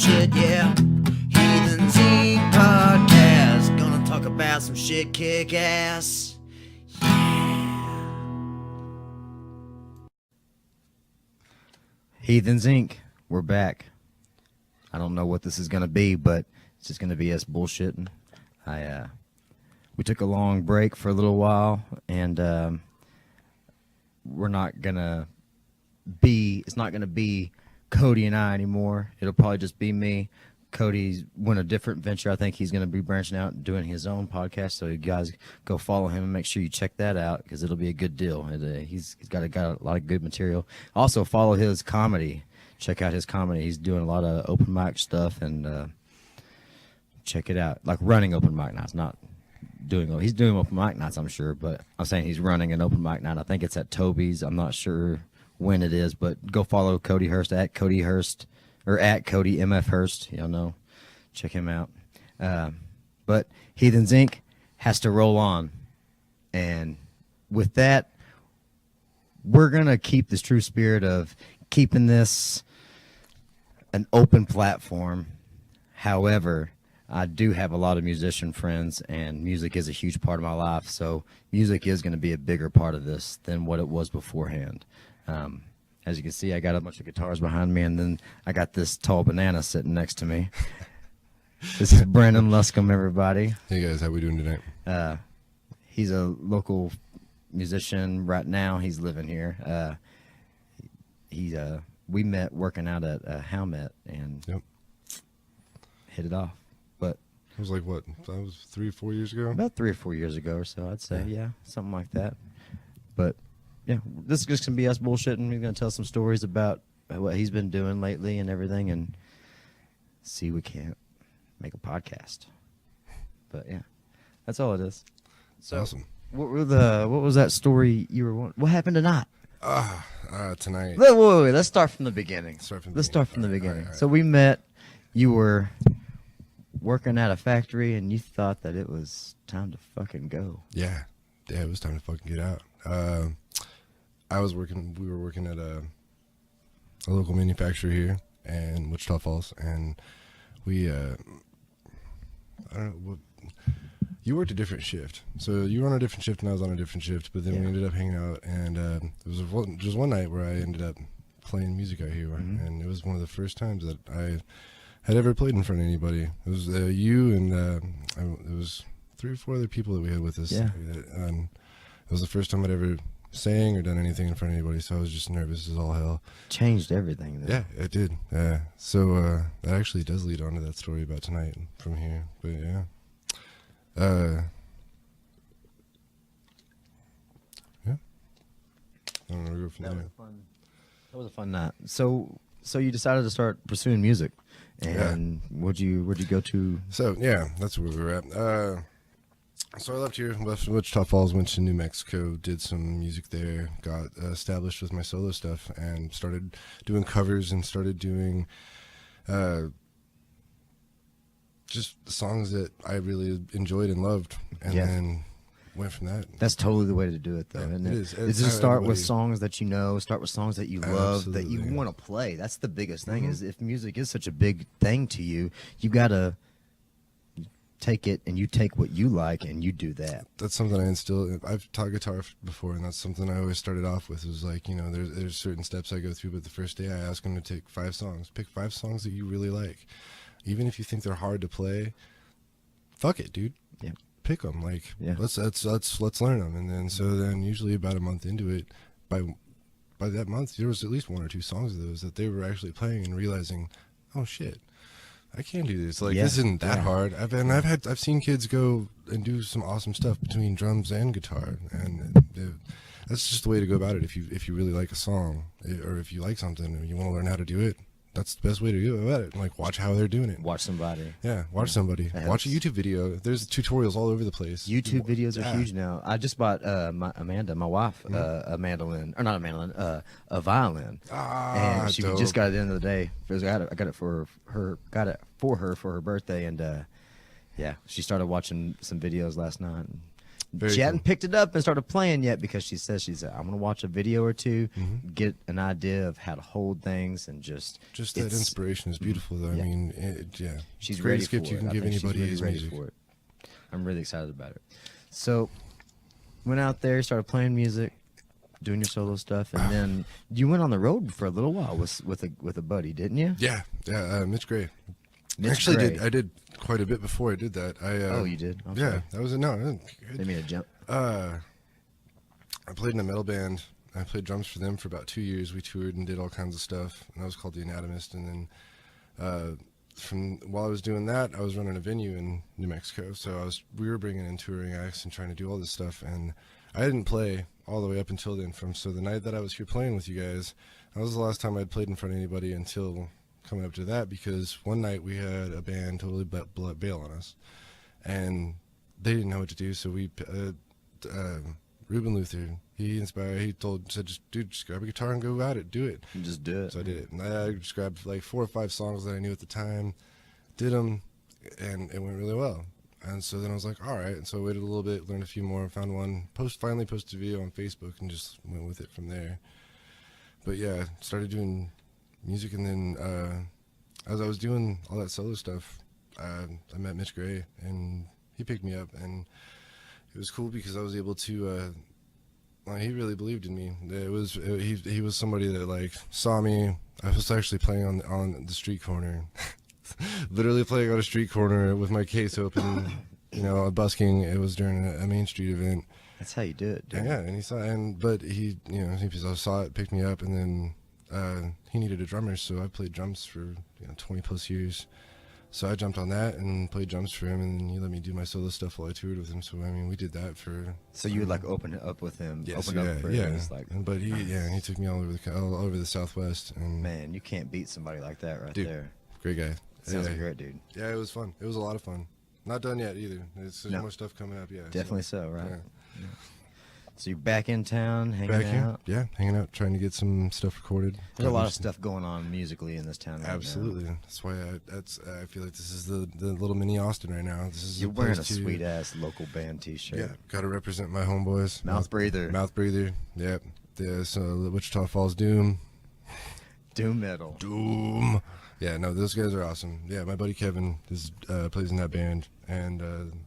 bullshit, yeah. Heathens Inc. podcast. Gonna talk about some shit kick ass. Yeah. Heathens Inc. We're back. I don't know what this is gonna be, but it's just gonna be us bullshitting. We took a long break for a little while, and we're not gonna be. It's not gonna be Cody and I anymore. It'll probably just be me. Cody's went a different venture. I think he's going to be branching out and doing his own podcast. So you guys go follow him and make sure you check that out because it'll be a good deal. He's got a lot of good material. Also follow his comedy. Check out his comedy. He's doing a lot of open mic stuff and check it out. Like running open mic nights, not doing. He's doing open mic nights, I'm sure, but I'm saying he's running an open mic night. I think it's at Toby's. I'm not sure when it is, but go follow Cody Hurst at Cody Hurst or at Cody MF Hurst. Y'all know, check him out. But Heathens Inc. has to roll on, and with that, we're gonna keep this true spirit of keeping this an open platform. However, I do have a lot of musician friends, and music is a huge part of my life. So music is going to be a bigger part of this than what it was beforehand. As you can see, I got a bunch of guitars behind me, and then I got this tall banana sitting next to me. This is Brannon Luscombe, everybody. Hey guys, how we doing tonight? He's a local musician right now. He's living here. We met working out at Helmet and hit it off. But it was like what? That was 3 or 4 years ago. About 3 or 4 years ago or so, I'd say. Yeah, something like that. But yeah, this is just gonna be us bullshitting. We're gonna tell some stories about what he's been doing lately and everything, and see if we can't make a podcast. But yeah, that's all it is. So, awesome. What was that story you were? What happened tonight? Tonight. Wait. Let's start from the beginning. Let's start from the beginning. All right. So we met. You were working at a factory, and you thought that it was time to fucking go. Yeah, it was time to fucking get out. We were working at a local manufacturer here in Wichita Falls, and we, I don't know, you worked a different shift. So you were on a different shift and I was on a different shift, but then we ended up hanging out, and there was just one night where I ended up playing music out here, and it was one of the first times that I had ever played in front of anybody. It was you and it was 3 or 4 other people that we had with us. Yeah. And it was the first time I'd ever sang or done anything in front of anybody, so I was just nervous as all hell. Changed everything, though. Yeah, it did. Yeah. So that actually does lead on to that story about tonight from here. But yeah. Yeah. I don't know where to go from there. That was a fun night. So you decided to start pursuing music, and where'd you go to? So yeah, that's where we were at. So I left here, left Wichita Falls, went to New Mexico, did some music there, got established with my solo stuff, and started doing covers and started doing just songs that I really enjoyed and loved, and then went from that. That's totally the way to do it, though, isn't it? It is. Is to start with songs that you know, start with songs that you love, that you want to play. That's the biggest thing, is if music is such a big thing to you, you got to take it, and you take what you like and you do that. That's something I instill. I've taught guitar before, and that's something I always started off with. It was like, there's certain steps I go through, but the first day I ask them to take 5 songs. Pick 5 songs that you really like. Even if you think they're hard to play, fuck it, dude. Yeah. Pick them. Like, let's learn them. And then usually about a month into it, by that month there was at least 1 or 2 songs of those that they were actually playing and realizing, oh shit, I can do this. Like, this isn't that hard. I've seen kids go and do some awesome stuff between drums and guitar, and that's just the way to go about it. If you really like a song, or if you like something and you want to learn how to do it, that's the best way to go about it. Like, watch how they're doing it. Watch somebody. Yeah, watch somebody. Watch a YouTube video. There's tutorials all over the place. YouTube videos are huge now. I just bought my wife, a mandolin, or not a mandolin, a violin. And she just got it at the end of the day. I got it for her. Got it for her birthday, and she started watching some videos last night. And Very she hadn't cool. picked it up and started playing yet because she says I'm gonna watch a video or two, Mm-hmm. get an idea of how to hold things, and just that inspiration is beautiful, though. Yeah. I mean, yeah. she's Greatest ready gift for you it. can I give think she's anybody really is ready music. for it. I'm really excited about it. So, went out there, started playing music, doing your solo stuff, and then you went on the road for a little while with a buddy, didn't you? Yeah, Mitch Gray. Mitch Actually, Gray. I did quite a bit before I did that. Oh, you did? I'm Yeah, sorry. that was no. They made a jump. I played in a metal band. I played drums for them for about 2 years. We toured and did all kinds of stuff. And that was called The Anatomist. And then from while I was doing that, I was running a venue in New Mexico. So we were bringing in touring acts and trying to do all this stuff. And I didn't play all the way up until then. So the night that I was here playing with you guys, that was the last time I'd played in front of anybody until coming up to that, because one night we had a band totally bail on us, and they didn't know what to do. So we, Ruben Luther, he said, just grab a guitar and go at it, do it. You just do it. So I did it, and I just grabbed like 4 or 5 songs that I knew at the time, did them, and it went really well. And so then I was like, all right. And so I waited a little bit, learned a few more, found one, finally posted a video on Facebook, and just went with it from there. But yeah, started doing music, and then as I was doing all that solo stuff, I met Mitch Gray, and he picked me up, and it was cool because I was able to. He really believed in me. He was somebody that like saw me. I was actually playing on the street corner, literally playing on a street corner with my case open, busking. It was during a Main Street event. That's how you do it, dude. Yeah, and he saw, but he saw it, picked me up, and then he needed a drummer, so I played drums for 20 plus years. So I jumped on that and played drums for him, and he let me do my solo stuff while I toured with him. So I mean, we did that for. So you would like open it up with him? Yes, open up for him. It's like, but he took me all over the Southwest, and man, you can't beat somebody like that right dude, there. great guy. Sounds like a great dude. Yeah, it was fun. It was a lot of fun. Not done yet either. There's more stuff coming up. Yeah, Definitely so, right? Yeah. So you're back in town, hanging out. Yeah, hanging out, trying to get some stuff recorded. There's a lot of stuff going on musically in this town right Absolutely. now. That's why I feel like this is the little mini Austin right now. This is You're wearing a sweet ass local band T-shirt. Yeah, got to represent my homeboys. Mouth breather. Mouth breather. Yep. The Wichita Falls Doom. Doom metal. Doom. Yeah, no, those guys are awesome. Yeah, my buddy Kevin plays in that band, and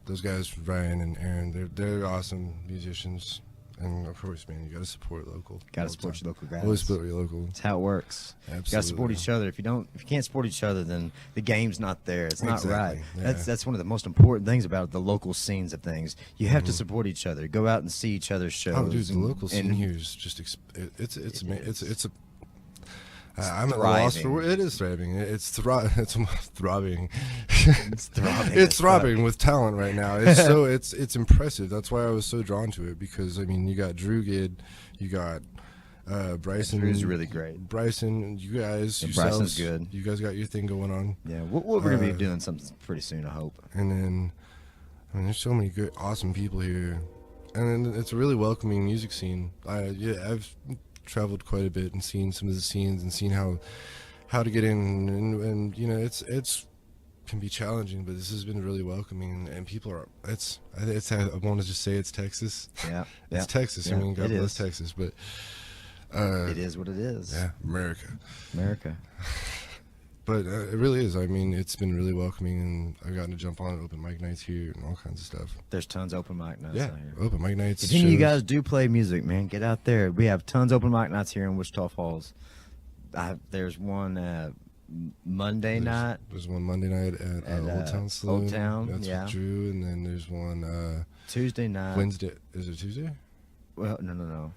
those guys, Ryan and Aaron, they're awesome musicians. And of course, man, you got to support local. Got to support your local guys. Always support your local. That's how it works. Absolutely. You got to support each other. If you can't support each other, then the game's not there. It's not right. Yeah. That's one of the most important things about the local scenes of things. You have to support each other. Go out and see each other's shows. Oh, dude, the local scene here is just it's a. I'm at a loss for word. It is thriving. It's throbbing. It's throbbing. It's throbbing with talent right now. It's so it's impressive. That's why I was so drawn to it, because I mean, you got Drew Gid, you got Bryson. Drew's really great. Bryson, you guys, Bryson's good. You guys got your thing going on. Yeah, we're gonna be doing something pretty soon, I hope. And then, I mean, there's so many good, awesome people here, and then it's a really welcoming music scene. I've traveled quite a bit and seen some of the scenes and seen how to get in, and it's can be challenging, but this has been really welcoming, and people are I want to just say it's Texas. Yeah, it's Texas. Yeah, I mean, God bless Texas, but it is what it is. Yeah, America. But it really is. I mean, it's been really welcoming, and I've gotten to jump on open mic nights here and all kinds of stuff. There's tons of open mic nights out here. Open mic nights. If any of you guys do play music, man, get out there. We have tons of open mic nights here in Wichita Falls. There's one Monday night. There's one Monday night at Old Town Saloon. Old Town, That's with Drew, and then there's one Tuesday night. Wednesday. Is it Tuesday? Well, no.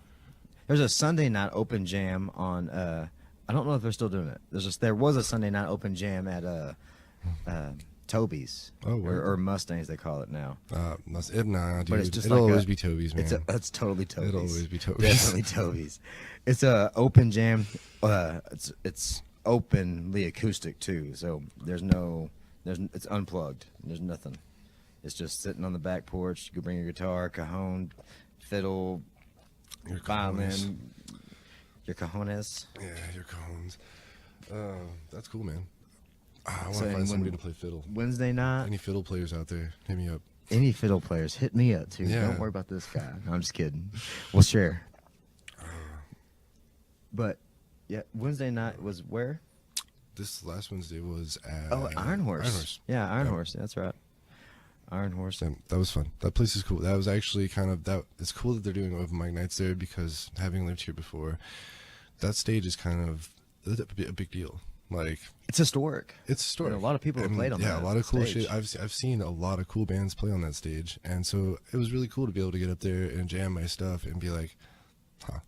There's a Sunday night open jam on. I don't know if they're still doing it. There was a Sunday night open jam at Toby's. Or Mustangs, they call it now. Nah, dude. But it's just it'll like always be Toby's, man. That's totally Toby's. It'll always be Toby's. Definitely Toby's. It's a open jam. It's openly acoustic too. So it's unplugged. There's nothing. It's just sitting on the back porch. You can bring your guitar, cajon, fiddle, your violin. Your cajones. Yeah, your cajones. That's cool, man. I want to find somebody to play fiddle. Wednesday night. Any fiddle players out there, hit me up. Any fiddle players, hit me up too. Yeah. Don't worry about this guy. No, I'm just kidding. We'll share. But yeah, Wednesday night was where? This last Wednesday was at Iron Horse. Iron Horse. Yeah, Iron Horse. That's right. Iron Horse. That was fun. That place is cool. That was actually kind of that. It's cool that they're doing open mic nights there because having lived here before, that stage is kind of a big deal. Like It's historic. it's historic. You know, a lot of people have played on that. Yeah, a lot of cool stage. shit. I've seen a lot of cool bands play on that stage, and so it was really cool to be able to get up there and jam my stuff and be like, huh,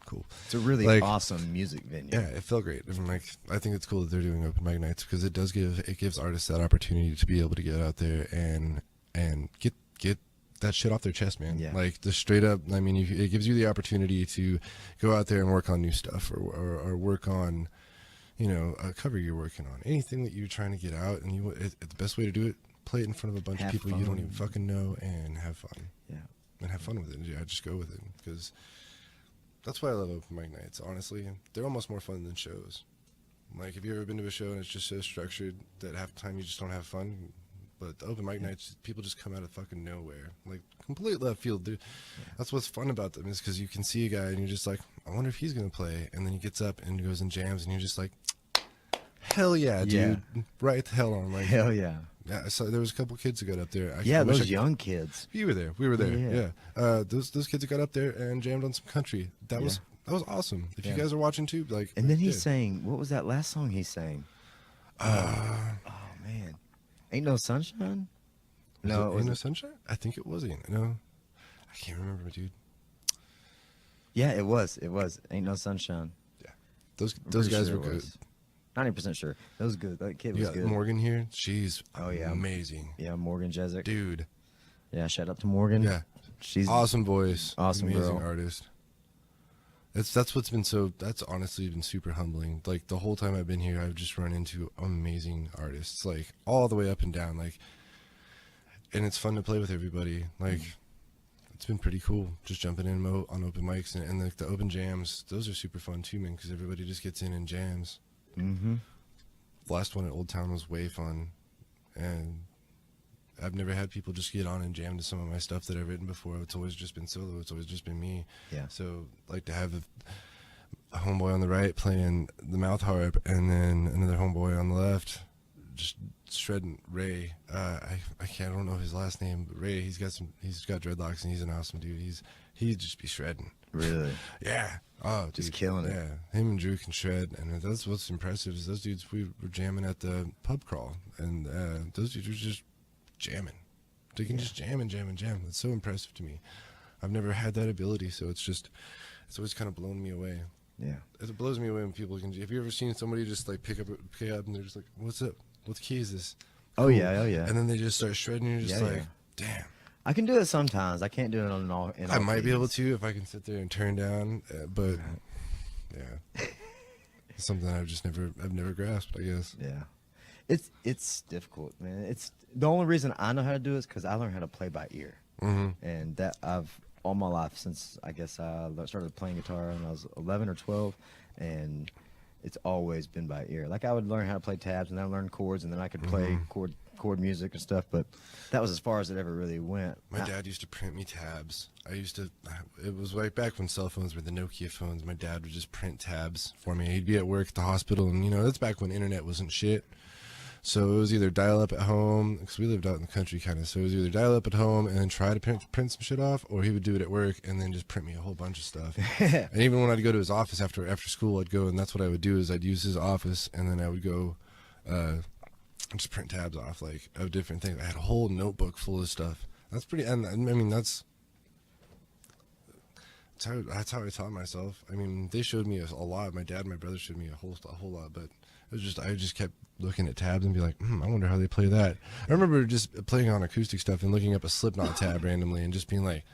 cool. It's a really Like, awesome music venue. Yeah, it felt great. I'm like, I think it's cool that they're doing open mic nights because it gives artists that opportunity to be able to get out there and get that shit off their chest, man. Yeah. Like the straight up. I mean, it gives you the opportunity to go out there and work on new stuff or work on, you know, a cover you're working on, anything that you're trying to get out, and the best way to do it, play it in front of a bunch Have of people you fun. don't even fucking know and have fun. Yeah. And have fun with it. Yeah, just go with it because that's why I love open mic nights. Honestly, they're almost more fun than shows. Like, have you ever been to a show and it's just so structured that half the time you just don't have fun? But the open mic nights, people just come out of fucking nowhere, like complete left field. Dude, that's what's fun about them is because you can see a guy and you're just like, I wonder if he's gonna play, and then he gets up and goes and jams, and you're just like, hell yeah, dude, right the hell on. Like, Hell yeah. yeah. So there was a couple kids that got up there. Yeah, those young kids. We were there. We were there. Yeah. Yeah. Those kids that got up there and jammed on some country. That was awesome. If you guys are watching too, like. And then he sang, what was that last song he sang? Oh man, Ain't No Sunshine. No, Ain't No Sunshine. I think it was. No, I can't remember, dude. Yeah, it was. It was Ain't No Sunshine. Yeah, those guys were good. 90% sure. That was good. That kid You was got good. Morgan here. She's yeah. amazing. Yeah, Morgan Jezik. Dude. Yeah, shout out to Morgan. Yeah, she's awesome voice. Awesome amazing girl. artist. That's what's been so. That's honestly been super humbling. Like the whole time I've been here, I've just run into amazing artists, like all the way up and down. Like, and it's fun to play with everybody. Like, it's been pretty cool just jumping in on open mics and like the open jams. Those are super fun too, man, because everybody just gets in and jams. Mm-hmm. The last one at Old Town was way fun, and I've never had people just get on and jam to some of my stuff that I've written before. It's always just been solo. It's always just been me. Yeah. So like to have a homeboy on the right playing the mouth harp, and then another homeboy on the left just shredding. Ray, I don't know his last name, but Ray, he's got dreadlocks and he's an awesome dude. He'd just be shredding. Really? Yeah. Oh, Just dude. killing it. Yeah, him and Drew can shred, and that's what's impressive is those dudes. We were jamming at the pub crawl, and those dudes were just jamming. They can just jam and jam and jam. It's so impressive to me. I've never had that ability, so it's always kind of blown me away. Yeah. It blows me away when people can. Have you ever seen somebody just like pick up and they're just like, "What's up? What key is this?" Oh yeah. Oh yeah. And then they just start shredding. And you're just like, yeah. "Damn." I can do it sometimes. I can't do it on all. I might be able to if I can sit there and turn down, but yeah, it's something I've never grasped, I guess. Yeah, it's difficult, man. It's the only reason I know how to do it is because I learned how to play by ear, and that I've all my life since I guess I started playing guitar when I was 11 or 12, and it's always been by ear. Like I would learn how to play tabs, and then I learned chords, and then I could play chord music and stuff, but that was as far as it ever really went. My dad used to print me tabs. It was right back when cell phones were the Nokia phones. My dad would just print tabs for me. He'd be at work at the hospital, and that's back when internet wasn't shit. So it was either dial up at home, because we lived out in the country kind of, so it was either dial up at home and then try to print some shit off, or he would do it at work and then just print me a whole bunch of stuff. And even when I'd go to his office after school, I'd go, and that's what I would do is I'd use his office, and then I would go just print tabs off, like, of different things. I had a whole notebook full of stuff. That's pretty, and I mean, that's how I taught myself. I mean, they showed me a lot. My dad and my brother showed me a whole lot, but I just kept looking at tabs and be like, I wonder how they play that. I remember just playing on acoustic stuff and looking up a Slipknot tab randomly and just being like,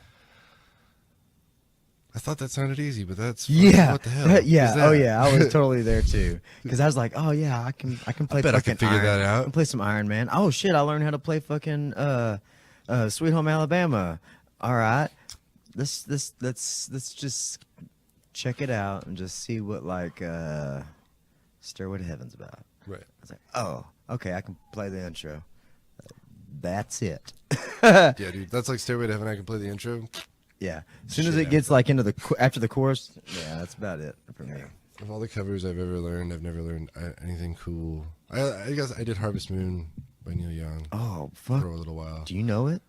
I thought that sounded easy, but that's what the hell? Yeah. Oh yeah, I was totally there too. Because I was like, oh yeah, I can play. I bet I can figure Iron. that out. I can play some Iron Man. Oh shit, I learned how to play fucking Sweet Home Alabama. All right, let's just check it out and just see what like Stairway to Heaven's about. Right. I was like, oh, okay, I can play the intro. That's it. Yeah, dude, that's like Stairway to Heaven. I can play the intro. Yeah. As soon as it gets like into after the chorus, yeah, that's about it for me. Of all the covers I've ever learned, I've never learned anything cool. I guess I did Harvest Moon by Neil Young. Oh, fuck. For a little while. Do you know it?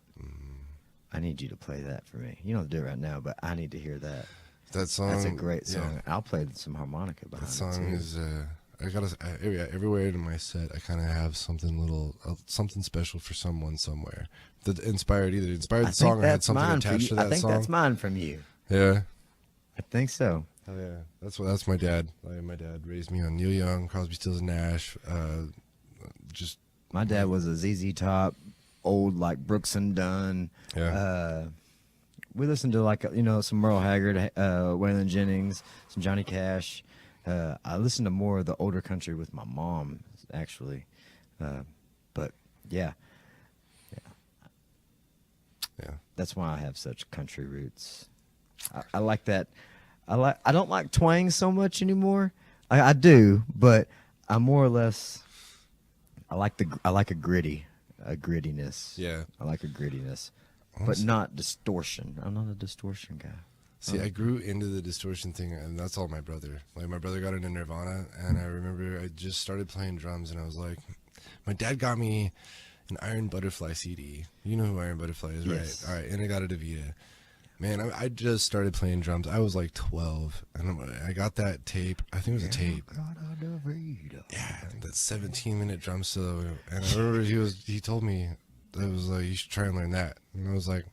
I need you to play that for me. You don't do it right now, but I need to hear that. That song. That's a great song. Yeah. I'll play some harmonica behind That song it too. is. I gotta. Everywhere in my set, I kind of have something something special for someone somewhere that inspired the song or had something attached to that song. I think that's mine from you. Yeah. I think so. Oh yeah, that's my dad. My dad raised me on Neil Young, Crosby, Stills and Nash. Just my dad was a ZZ Top, old like Brooks and Dunn. Yeah. We listened to like some Merle Haggard, Waylon Jennings, some Johnny Cash. I listened to more of the older country with my mom actually, but yeah. That's why I have such country roots. I like that. I don't like twang so much anymore. I do, but I more or less. I like a grittiness. Yeah. I like a grittiness, but not distortion. I'm not a distortion guy. See, I grew into the distortion thing, and that's all my brother. Like, my brother got into Nirvana, and I remember I just started playing drums, and I was like, my dad got me an Iron Butterfly CD. You know who Iron Butterfly is, yes. Right? All right, and I got a Davida. Man, I just started playing drums. I was like 12, and I got that tape. I think it was a tape. Yeah, that 17-minute drum solo. And I remember he told me, it was like, you should try and learn that. And I was like,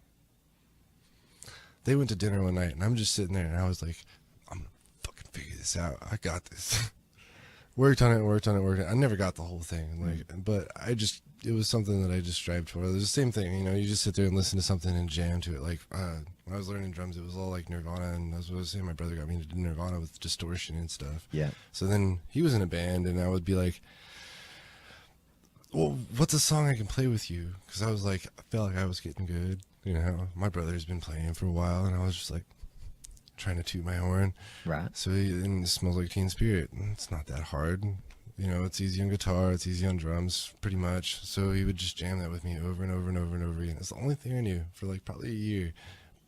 they went to dinner one night, and I'm just sitting there, and I was like, I'm gonna fucking figure this out. I got this. worked on it. I never got the whole thing, but it was something that I just strived for. It was the same thing, you just sit there and listen to something and jam to it. Like when I was learning drums, it was all like Nirvana, and that's what I was saying. My brother got me into Nirvana with distortion and stuff. Yeah. So then he was in a band, and I would be like, well, what's a song I can play with you? Because I was like, I felt like I was getting good. My brother's been playing for a while, and I was just like trying to toot my horn. Right. So and it Smells Like Teen Spirit. It's not that hard. It's easy on guitar, it's easy on drums, pretty much. So he would just jam that with me over and over and over and over again. It's the only thing I knew for like probably a year,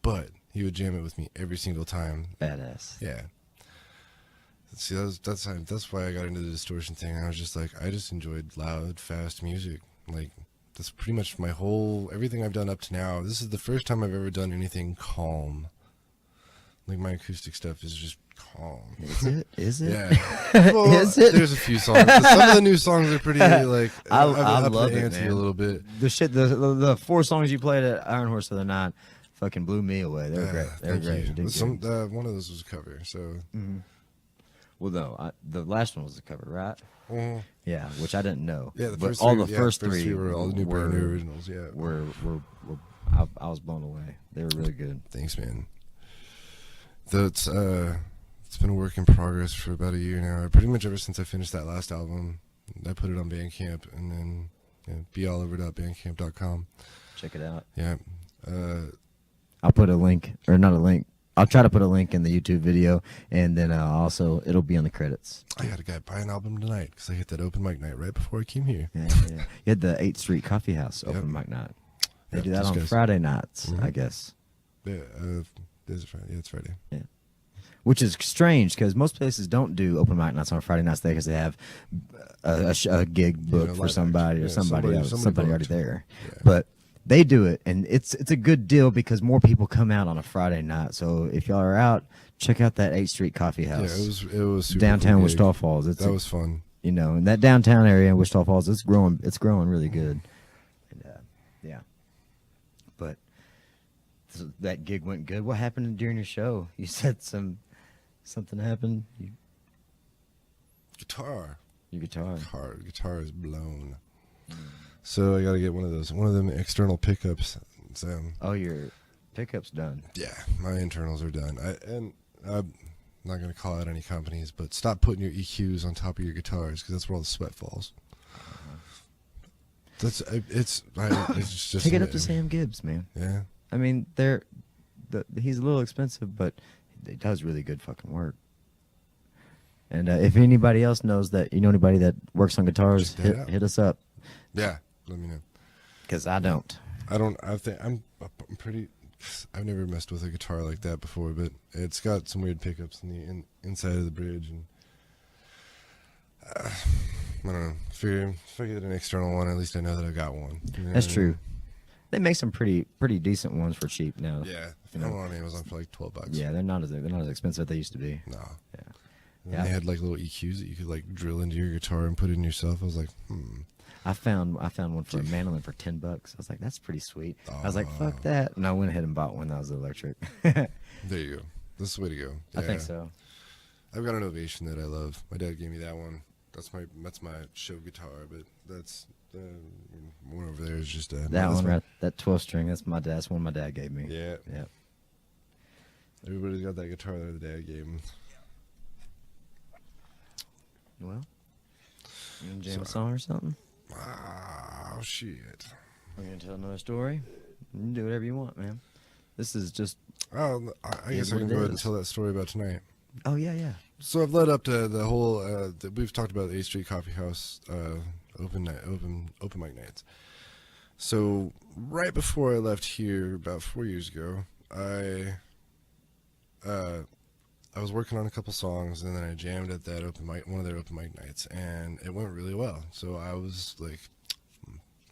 but he would jam it with me every single time. Badass. Yeah. See, that's why I got into the distortion thing. I was just like, I just enjoyed loud, fast music. Like, that's pretty much everything I've done up to now. This is the first time I've ever done anything calm. Like, my acoustic stuff is just calm. Is it? Yeah. Well, is it? There's a few songs. Some of the new songs are pretty, like, I love it, man. A little bit. The 4 songs you played at Iron Horse the other night fucking blew me away. They were great. They were great. You did one of those was a cover, so. Mm-hmm. Well, no, the last one was a cover, right? Mm-hmm. Yeah, which I didn't know. Yeah, the first three were all the brand new originals. Yeah, I was blown away. They were really good. Thanks, man. It's been a work in progress for about a year now. Pretty much ever since I finished that last album, I put it on Bandcamp, and then beallover.bandcamp.com. Check it out. Yeah. I'll put a link, or not a link. I'll try to put a link in the YouTube video, and then also it'll be on the credits. I had a guy buy an album tonight because I hit that open mic night right before I came here. Yeah. You had the 8th Street Coffee House open mic night. They do that on Friday nights, I guess. Yeah, it's Friday. Yeah, it's Friday. Yeah. Which is strange because most places don't do open mic nights on Friday nights because they have a gig booked for somebody or somebody already there. Yeah. But they do it, and it's a good deal because more people come out on a Friday night. So if y'all are out, check out that 8th Street Coffee House. Yeah, it was super downtown cool Wichita Falls. That was fun. In that downtown area in Wichita Falls, it's growing really good. And, yeah. But that gig went good. What happened during your show? You said something happened. Guitar. Your guitar. Guitar is blown. So I got to get one of them external pickups. So, your pickup's done. Yeah, my internals are done. I'm not going to call out any companies, but stop putting your EQs on top of your guitars because that's where all the sweat falls. It's just take it up to Sam Gibbs, man. Yeah. I mean, he's a little expensive, but he does really good fucking work. And if anybody else knows anybody that works on guitars, hit us up. Yeah, let me know. Because I don't. I'm pretty. I've never messed with a guitar like that before, but it's got some weird pickups in the inside of the bridge, and I don't know. If I get an external one, at least I know that I got one. You know That's what I true. mean? They make some pretty decent ones for cheap now. Yeah, You I know. know on Amazon for like $12. Yeah, they're not as expensive as they used to be. No. Yeah. And Yeah. they had like little EQs that you could like drill into your guitar and put in yourself. I was like, I found one for a mandolin for $10. I was like, that's pretty sweet. I was like, fuck that, and I went ahead and bought one that was electric. There you go. This is the way to go. I think so. I've got an Ovation that I love. My dad gave me that one. That's my show guitar, but that's one over there is just That one, right? That 12 string. That's one my dad gave me. Yeah. Yeah. Everybody's got that guitar that their dad gave them. Well, you gonna jam a song or something? Oh shit! We're gonna tell another story. You can do whatever you want, man. This is just. Oh, I guess I can go ahead and tell that story about tonight. Oh yeah. So I've led up to the whole. We've talked about the 8th Street Coffee House open mic nights. So right before I left here, about 4 years ago, I was working on a couple songs, and then I jammed at that one of their open mic nights, and it went really well. So I was like,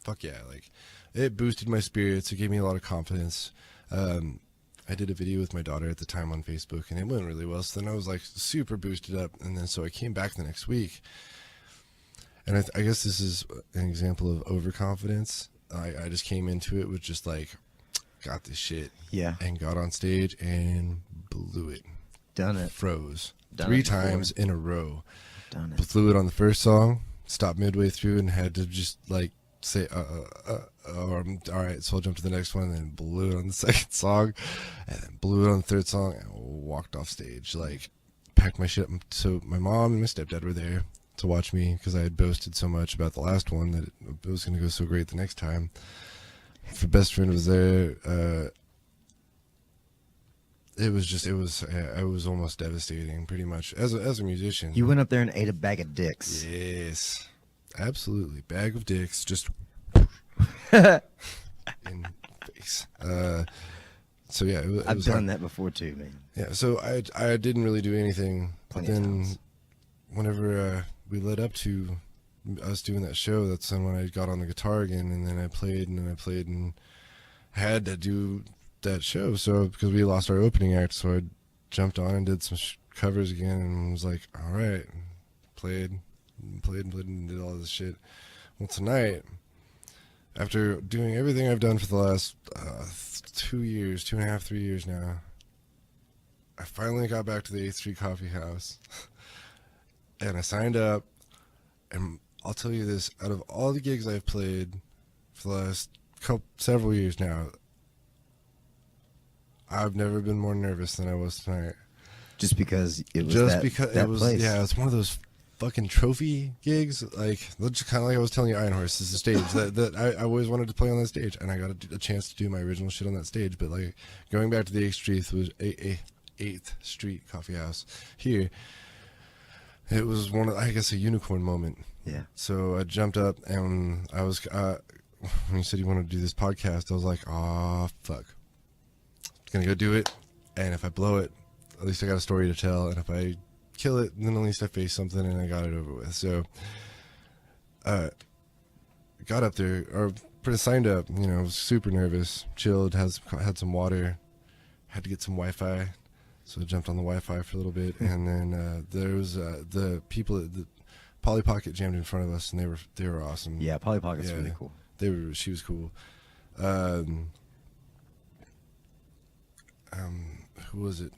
"Fuck yeah!" Like, it boosted my spirits. It gave me a lot of confidence. I did a video with my daughter at the time on Facebook, and it went really well. So then I was like super boosted up, and then so I came back the next week, and I guess this is an example of overconfidence. I just came into it with just like, got this shit, Yeah. and got on stage and blew it. Done it. Froze Done 3 it before. times in a row. Done it. Blew it on the first song, stopped midway through, and had to just like say, all right, so I'll jump to the next one, and then blew it on the second song, and then blew it on the third song, and walked off stage, like, packed my shit up. So my mom and my stepdad were there to watch me, because I had boasted so much about the last one that it was going to go so great the next time. My best friend was there. It was almost devastating, pretty much, as a musician. You went up there and ate a bag of dicks. Yes, absolutely. Bag of dicks, just in face. So yeah, I've done that before too, man. Yeah, so I didn't really do anything. But Plenty of then, times. whenever we led up to us doing that show, that's when I got on the guitar again, and then I played and had to do that show. So because we lost our opening act, so I jumped on and did some covers again, and was like, all right, played and did all this shit. Well, tonight, after doing everything I've done for the last 2 years, 2.5, 3 years now, I finally got back to the 8th Street Coffee House, and I signed up. And I'll tell you this: out of all the gigs I've played for the last several years now, I've never been more nervous than I was tonight. Just because it was because that it was place. Yeah, it's one of those fucking trophy gigs, like just kind of like I was telling you, Iron Horse is the stage that I always wanted to play on that stage, and I got a chance to do my original shit on that stage. But like going back to the 8th Street was 8th Street Coffee House here, it was I guess a unicorn moment. Yeah. So I jumped up, and I was when you said you wanted to do this podcast, I was like, oh fuck, gonna go do it, and if I blow it, at least I got a story to tell, and if I kill it, then at least I faced something and I got it over with. So got up there, or signed up, was super nervous, chilled, had some water, had to get some Wi-Fi, so I jumped on the Wi-Fi for a little bit, and then there was the people at the Polly Pocket jammed in front of us, and they were awesome. Yeah, Polly Pocket's really cool. She was cool. Who was it?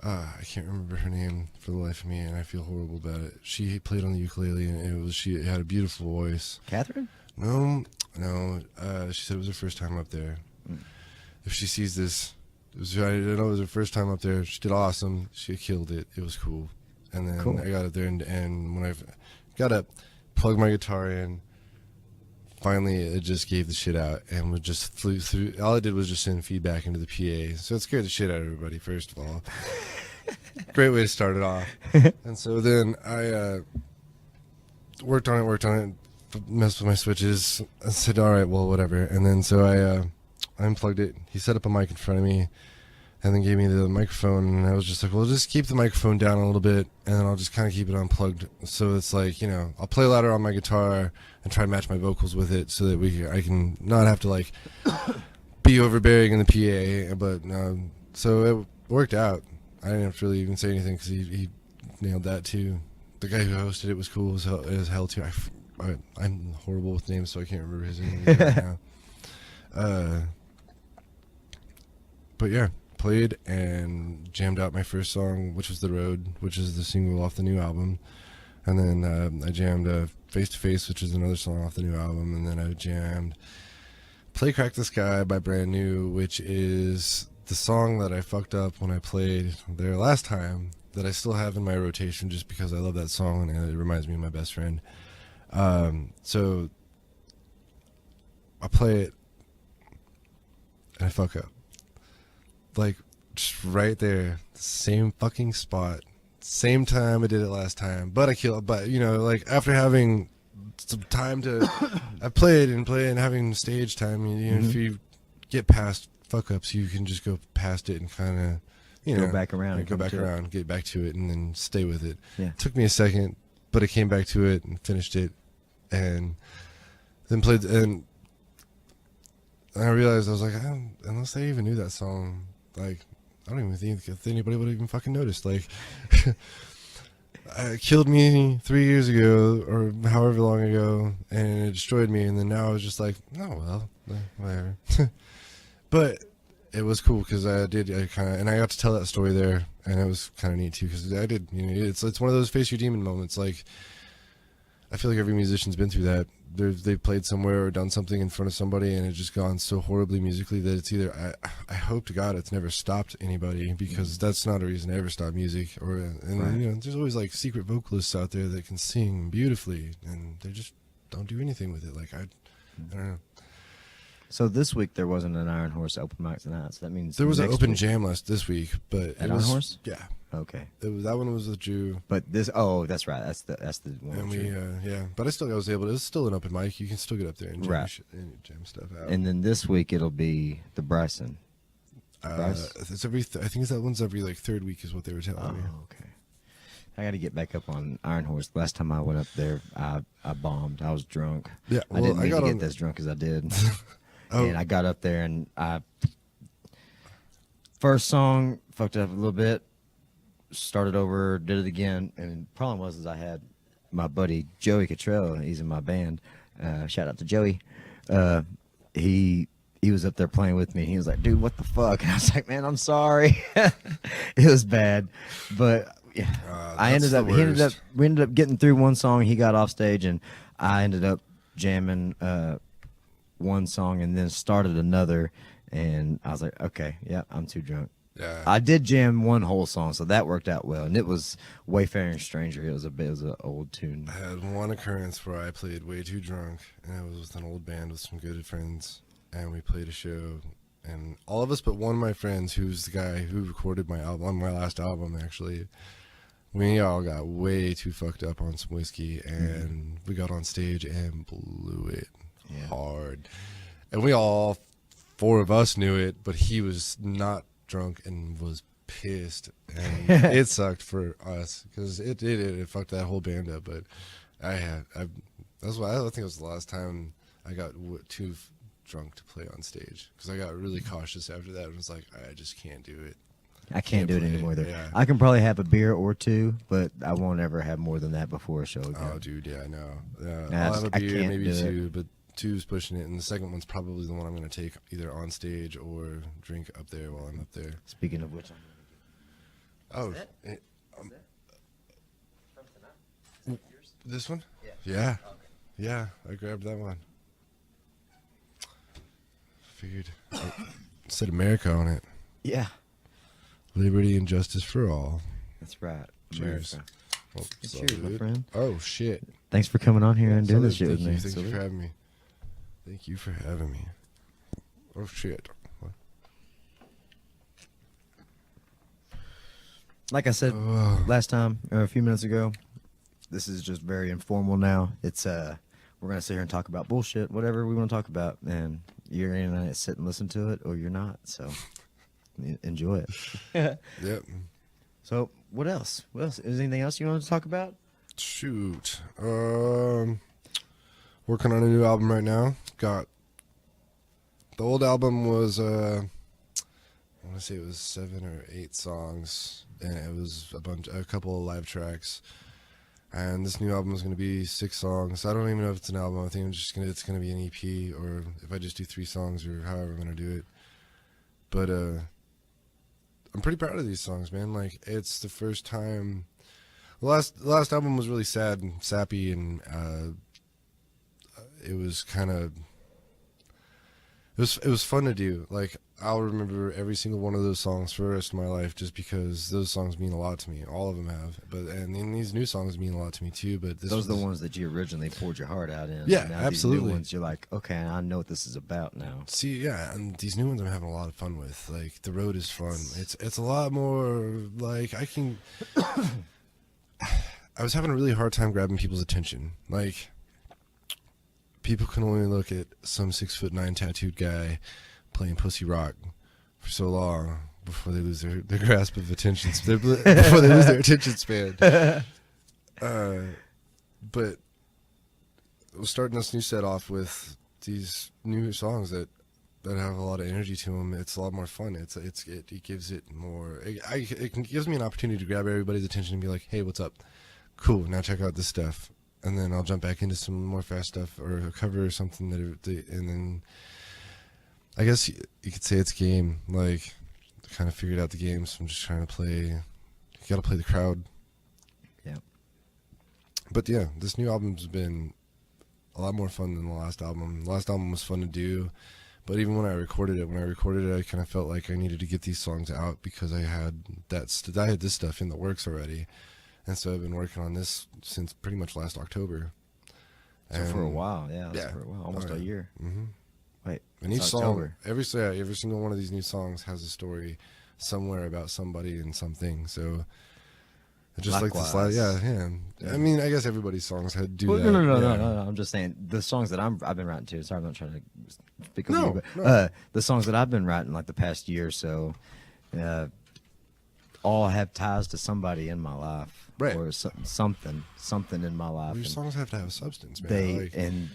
I can't remember her name for the life of me, and I feel horrible about it. She played on the ukulele, and she had a beautiful voice. Catherine? No. She said it was her first time up there. If she sees this, I know it was her first time up there. She did awesome. She killed it. It was cool. And then I got up there, and when I got up, plugged my guitar in, finally it just gave the shit out, and we just flew through. All I did was just send feedback into the PA, so it scared the shit out of everybody, first of all. Great way to start it off. And so then I worked on it, messed with my switches. I said, all right, well, whatever. And then so I unplugged it. He set up a mic in front of me and then gave me the microphone. And I was just like, well, just keep the microphone down a little bit and then I'll just kind of keep it unplugged. So it's like, you know, I'll play louder on my guitar and try to match my vocals with it so that I can not have to like be overbearing in the PA. But so it worked out. I didn't have to really even say anything because he nailed that too. The guy who hosted it was cool as hell too. I'm horrible with names, so I can't remember his name right now. But yeah, played and jammed out my first song, which was The Road, which is the single off the new album. And then I jammed Face to Face, which is another song off the new album. And then I jammed Play Crack the Sky by Brannon, which is the song that I fucked up when I played there last time that I still have in my rotation just because I love that song and it reminds me of my best friend. So I play it and I fuck up. Like, just right there, same fucking spot, same time I did it last time. But you know, like after having some time to, I played and having stage time, you know, if you get past fuck ups, you can just go past it and kind of, you know, go back around, get back to it, and then stay with it. Yeah. It took me a second, but I came back to it and finished it, and then played. And I realized I was like, unless they even knew that song, like I don't even think if anybody would even fucking noticed. Like, it killed me 3 years ago or however long ago, and it destroyed me. And then now I was just like, oh well, whatever. But it was cool because I got to tell that story there, and it was kind of neat too because I did. You know, it's one of those face your demon moments. Like, I feel like every musician's been through that. They've played somewhere or done something in front of somebody, and it's just gone so horribly musically that it's either I hope to God it's never stopped anybody, because that's not a reason to ever stop music. And right. You know, there's always like secret vocalists out there that can sing beautifully, and they just don't do anything with it. Like I don't know. So this week there wasn't an Iron Horse open mic tonight, so that means there was an open week. jam this week, but At Iron Horse? Yeah. Okay. That one was a Jew. But that's right. That's the one. And but I was able to. It's still an open mic. You can still get up there and jam stuff out. And then this week it'll be the Bryson. It's I think that one's every like third week is what they were telling me. Oh, okay. I got to get back up on Iron Horse. Last time I went up there, I bombed. I was drunk. Yeah, well, I didn't mean to get as drunk as I did. And I got up there and first song fucked up a little bit. Started over, did it again, and the problem was I had my buddy Joey Cottrell. He's in my band. Shout out to Joey. He was up there playing with me. He was like, "Dude, what the fuck?" And I was like, "Man, I'm sorry." It was bad, but yeah, we ended up getting through one song. He got off stage, and I ended up jamming one song, and then started another. And I was like, "Okay, yeah, I'm too drunk." Yeah. I did jam one whole song, so that worked out well, and it was Wayfaring Stranger. It was an old tune. I had one occurrence where I played way too drunk, and it was with an old band with some good friends, and we played a show, and all of us but one of my friends, who's the guy who recorded my last album, actually, we all got way too fucked up on some whiskey, and we got on stage and blew it hard. And we all, four of us knew it, but he was not drunk and was pissed, and it sucked for us because it fucked that whole band up. But that's why I think it was the last time I got too drunk to play on stage, because I got really cautious after that and was like, I just can't do it. I can't do it play anymore there. Yeah. I can probably have a beer or two, but I won't ever have more than that before a show again. Oh dude, yeah, I know. I'll have a beer, maybe two, but two's pushing it, and the second one's probably the one I'm going to take either on stage or drink up there while I'm up there. Speaking of which, I'm this one? Yeah. Okay. Yeah, I grabbed that one. Figured it said America on it. Yeah. Liberty and justice for all. That's right. Cheers. America. Well, Cheers, my friend. Oh shit. Thanks for coming on here and doing this shit with me. Thank you for having me. Thank you for having me. Oh shit. What? Like I said last time, or a few minutes ago, this is just very informal now. It's we're we're gonna sit here and talk about bullshit, whatever we want to talk about, and you're gonna sit and listen to it, or you're not. So enjoy it. Yep. So what else? What else? Is there anything else you want to talk about? Shoot. Working on a new album right now. Got the old album was I want to say it was 7 or 8 songs, and it was a couple of live tracks. And this new album is going to be 6 songs. I don't even know if it's an album. I think it's going to be an EP, or if I just do 3 songs, or however I'm going to do it. But I'm pretty proud of these songs, man. Like, it's the first time. The last album was really sad and sappy, and it was kind of. It was fun to do. Like, I'll remember every single one of those songs for the rest of my life, just because those songs mean a lot to me. All of them have, and then these new songs mean a lot to me too. But those are the ones that you originally poured your heart out in. Yeah, now absolutely. These new ones, you're like, okay, I know what this is about now. See, yeah, and these new ones I'm having a lot of fun with. Like, the road is fun. It's a lot more like I can. I was having a really hard time grabbing people's attention. Like, people can only look at some 6'9" tattooed guy playing pussy rock for so long before they lose their grasp of attention. Before they lose their attention span. But we're starting this new set off with these new songs that have a lot of energy to them. It's a lot more fun. It gives it more. It gives me an opportunity to grab everybody's attention and be like, hey, what's up? Cool. Now check out this stuff. And then I'll jump back into some more fast stuff or a cover or something and then I guess you could say it's a game. Like, I kind of figured out the game, so I'm just trying to play. You got to play the crowd. Yeah. But yeah, this new album's been a lot more fun than the last album. The last album was fun to do, but even when I recorded it, I kind of felt like I needed to get these songs out because I had this stuff in the works already. And so I've been working on this since pretty much last October. So for a while, yeah. For a while, almost a year. Mm-hmm. Wait, and each song, every single one of these new songs has a story somewhere about somebody and something. So just likewise. Like this yeah. I mean, I guess everybody's songs had do well, that. No. I'm just saying the songs that I've been writing too. Sorry, I'm not trying to speak over you, but the songs that I've been writing like the past year or so, all have ties to somebody in my life, right? Or something in my life. Well, your songs have to have substance, man. And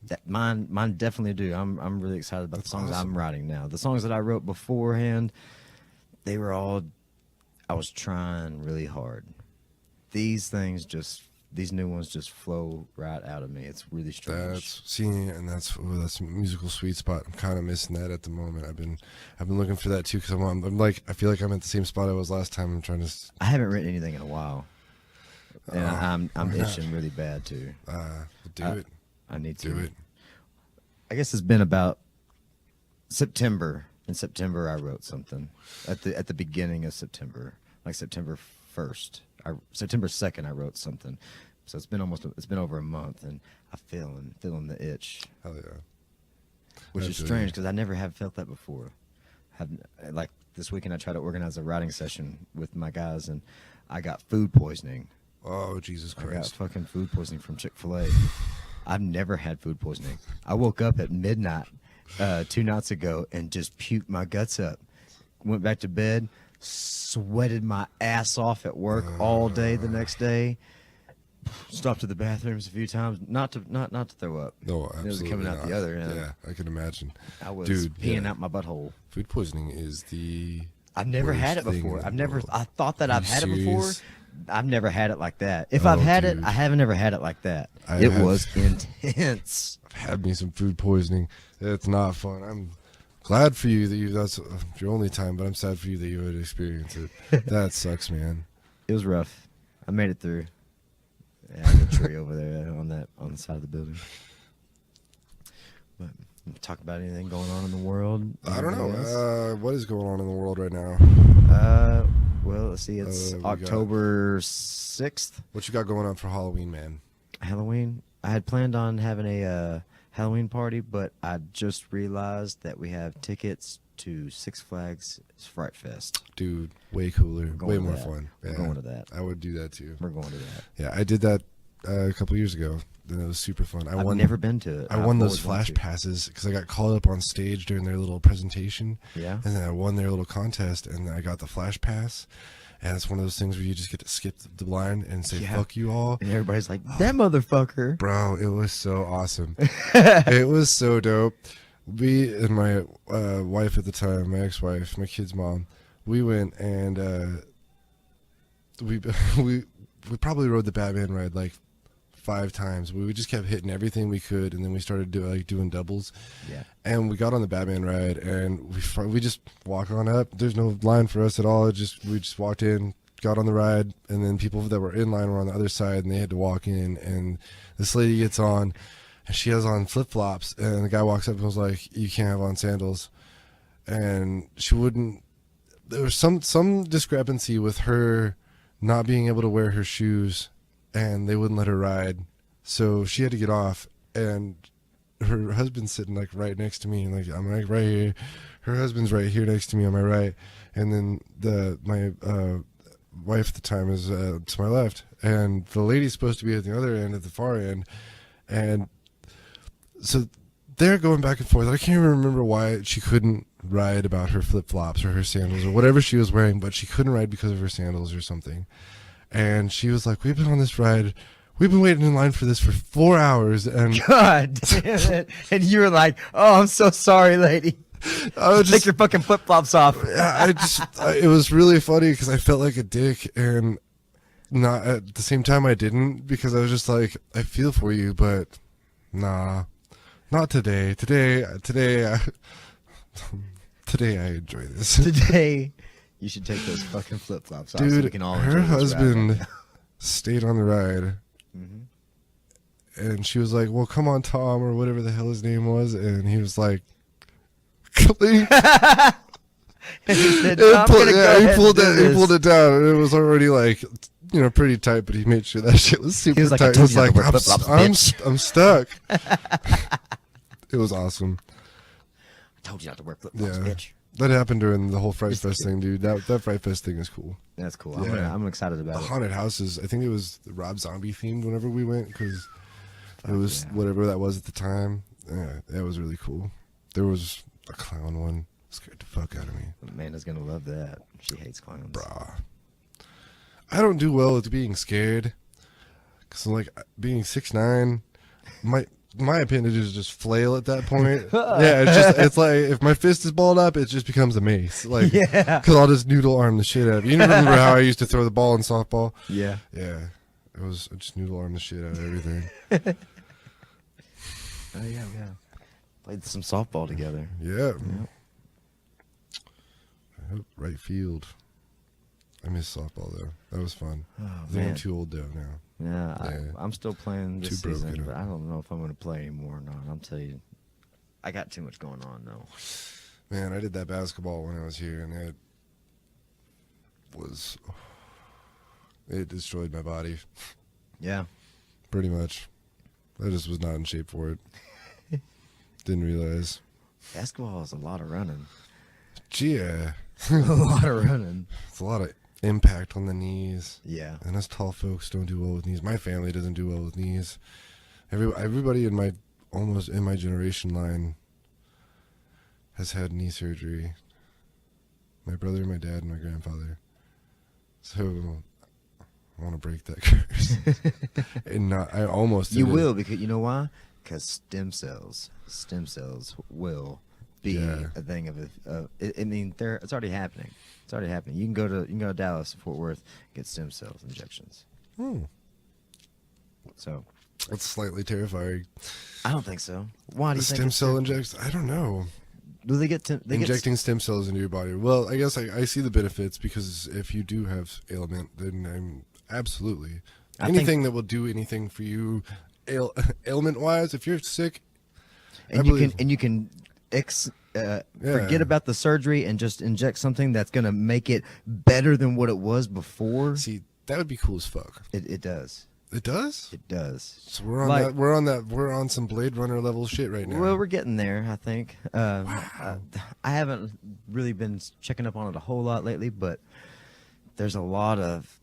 that mine definitely do. I'm really excited about the songs I'm writing now. The songs that I wrote beforehand, they were all. I was trying really hard. These new ones just flow right out of me. It's really strange. That's a musical sweet spot. I'm kind of missing that at the moment. I've been looking for that too because I'm like I feel like I'm at the same spot I was last time. I'm trying to. I haven't written anything in a while, and I'm itching really bad too. Do it. I need to do it. I guess it's been about September. In September, I wrote something at the beginning of September, like September 1st. September 2nd, I wrote something. So it's been over a month, and I'm feeling the itch. Hell yeah! Which is strange because I never have felt that before. Like this weekend, I tried to organize a writing session with my guys, and I got food poisoning. Oh, Jesus Christ! I got fucking food poisoning from Chick-fil-A. I've never had food poisoning. I woke up at midnight 2 nights ago and just puked my guts up. Went back to bed, sweated my ass off at work all day the next day. Stopped at the bathrooms a few times, not to throw up. No, absolutely. It was coming out the other end. Yeah, I can imagine. I was peeing out my butthole. Food poisoning is the. I've never had it before. I thought that I've had it before. I've never had it like that. If Oh, I've had dude. it, I haven't ever had it like that. It was intense. I've had me some food poisoning. It's not fun. I'm glad for you that that's your only time, but I'm sad for you that you would experience it. That sucks, man. It was rough. I made it through. Yeah, I have a tree over there on the side of the building. But talk about anything going on in the world? I don't know. What is going on in the world right now? Well, let's see. It's October 6th. What you got going on for Halloween, man? Halloween. I had planned on having a Halloween party, but I just realized that we have tickets to Six Flags Fright Fest. Dude, way cooler, way more fun. We're going to that. I would do that too. We're going to that. Yeah, I did that a couple years ago. And it was super fun. I've never been to it. I won those flash passes because I got called up on stage during their little presentation. Yeah. And then I won their little contest, and I got the flash pass. And it's one of those things where you just get to skip the line and say, fuck you all. And everybody's like, that motherfucker. Bro, it was so awesome. It was so dope. We and my wife at the time, my ex-wife, my kid's mom, we went and we probably rode the Batman ride like 5 times. We just kept hitting everything we could, and then we started doing doubles. Yeah. And we got on the Batman ride, and we just walk on up. There's no line for us at all. We just walked in, got on the ride, and then people that were in line were on the other side, and they had to walk in. And this lady gets on, and she has on flip-flops, and the guy walks up and was like, "You can't have on sandals." And she wouldn't. There was some discrepancy with her not being able to wear her shoes, and they wouldn't let her ride, so she had to get off. And her husband's sitting like right next to me, and like I'm like right here. Her husband's right here next to me on my right, and then my wife at the time is to my left, and the lady's supposed to be at the other end, at the far end, and so they're going back and forth. I can't even remember why she couldn't ride about her flip-flops or her sandals or whatever she was wearing, but she couldn't ride because of her sandals or something. And she was like, "We've been on this ride. We've been waiting in line for this for 4 hours." And God damn it. And you were like, "Oh, I'm so sorry, lady." Take your fucking flip-flops off. It was really funny because I felt like a dick, and not at the same time I didn't, because I was just like, I feel for you, but nah, not today. Today I enjoy this. Today, you should take those fucking flip-flops off. Dude, so we can all her enjoy this husband ride. stayed on the ride. Mhm. And she was like, "Well, come on, Tom," or whatever the hell his name was. And he was like, "Clink." And he said, He "I'm gonna go ahead pulled and do it. He this." pulled it down, and it was already like, pretty tight. But he made sure that shit was super was like, tight. "I told He you not to wear "I'm, flip-flops, I'm, bitch." I'm stuck." It was awesome. I told you not to wear flip-flops, Yeah. bitch. That happened during the whole Fright Fest thing, dude. That Fright Fest thing is cool. That's cool. Yeah. I'm excited The about it. haunted houses. I think it was Rob Zombie themed whenever we went, because it was yeah. whatever that was at the time. Yeah, that was really cool. There was a clown one. Scared the fuck out of me. Amanda's gonna love that. She hates clowns. Brah. I don't do well with being scared, because like being 6'9", my appendages just flail at that point. Yeah, it's like if my fist is balled up, it just becomes a mace. Like, Yeah. because I'll just noodle arm the shit out of it. You remember how I used to throw the ball in softball? Yeah. Yeah, I just noodle arm the shit out of everything. Oh yeah. Played some softball together. Yeah. Yep. Right field. I miss softball though. That was fun. Oh, I think man. I'm too old though now. Yeah, Yeah. I'm still playing this Too broken season, up. but I don't know if I'm going to play anymore or not. I'll tell you, I got too much going on though. Man, I did that basketball when I was here, and it destroyed my body. Yeah. Pretty much. I just was not in shape for it. Didn't realize. Basketball is a lot of running. Gee, yeah. A lot of running. It's a lot of impact on the knees. Yeah. And us tall folks don't do well with knees. My family doesn't do well with knees. Everybody in my generation line has had knee surgery. My brother, my dad, and my grandfather. So I want to break that curse. And I almost You did it. will, because you know why? Because stem cells will be Yeah. a thing I mean, it's already happening. It's already happening. You can go to Dallas, Fort Worth, get stem cells injections. So That's slightly terrifying. I don't think so. Why do you think Stem it's cell terrifying? injections? I don't know. Do they get Injecting stem cells into your body. Well, I guess I see the benefits, because if you do have ailment, then I'm absolutely anything that will do anything for you, ailment wise. If you're sick, and you can forget about the surgery and just inject something that's going to make it better than what it was before. See, that would be cool as fuck. It does. It does. It does. So we're on Like- that. We're on some Blade Runner level shit right now. Well, we're getting there, I think. I haven't really been checking up on it a whole lot lately, but there's a lot of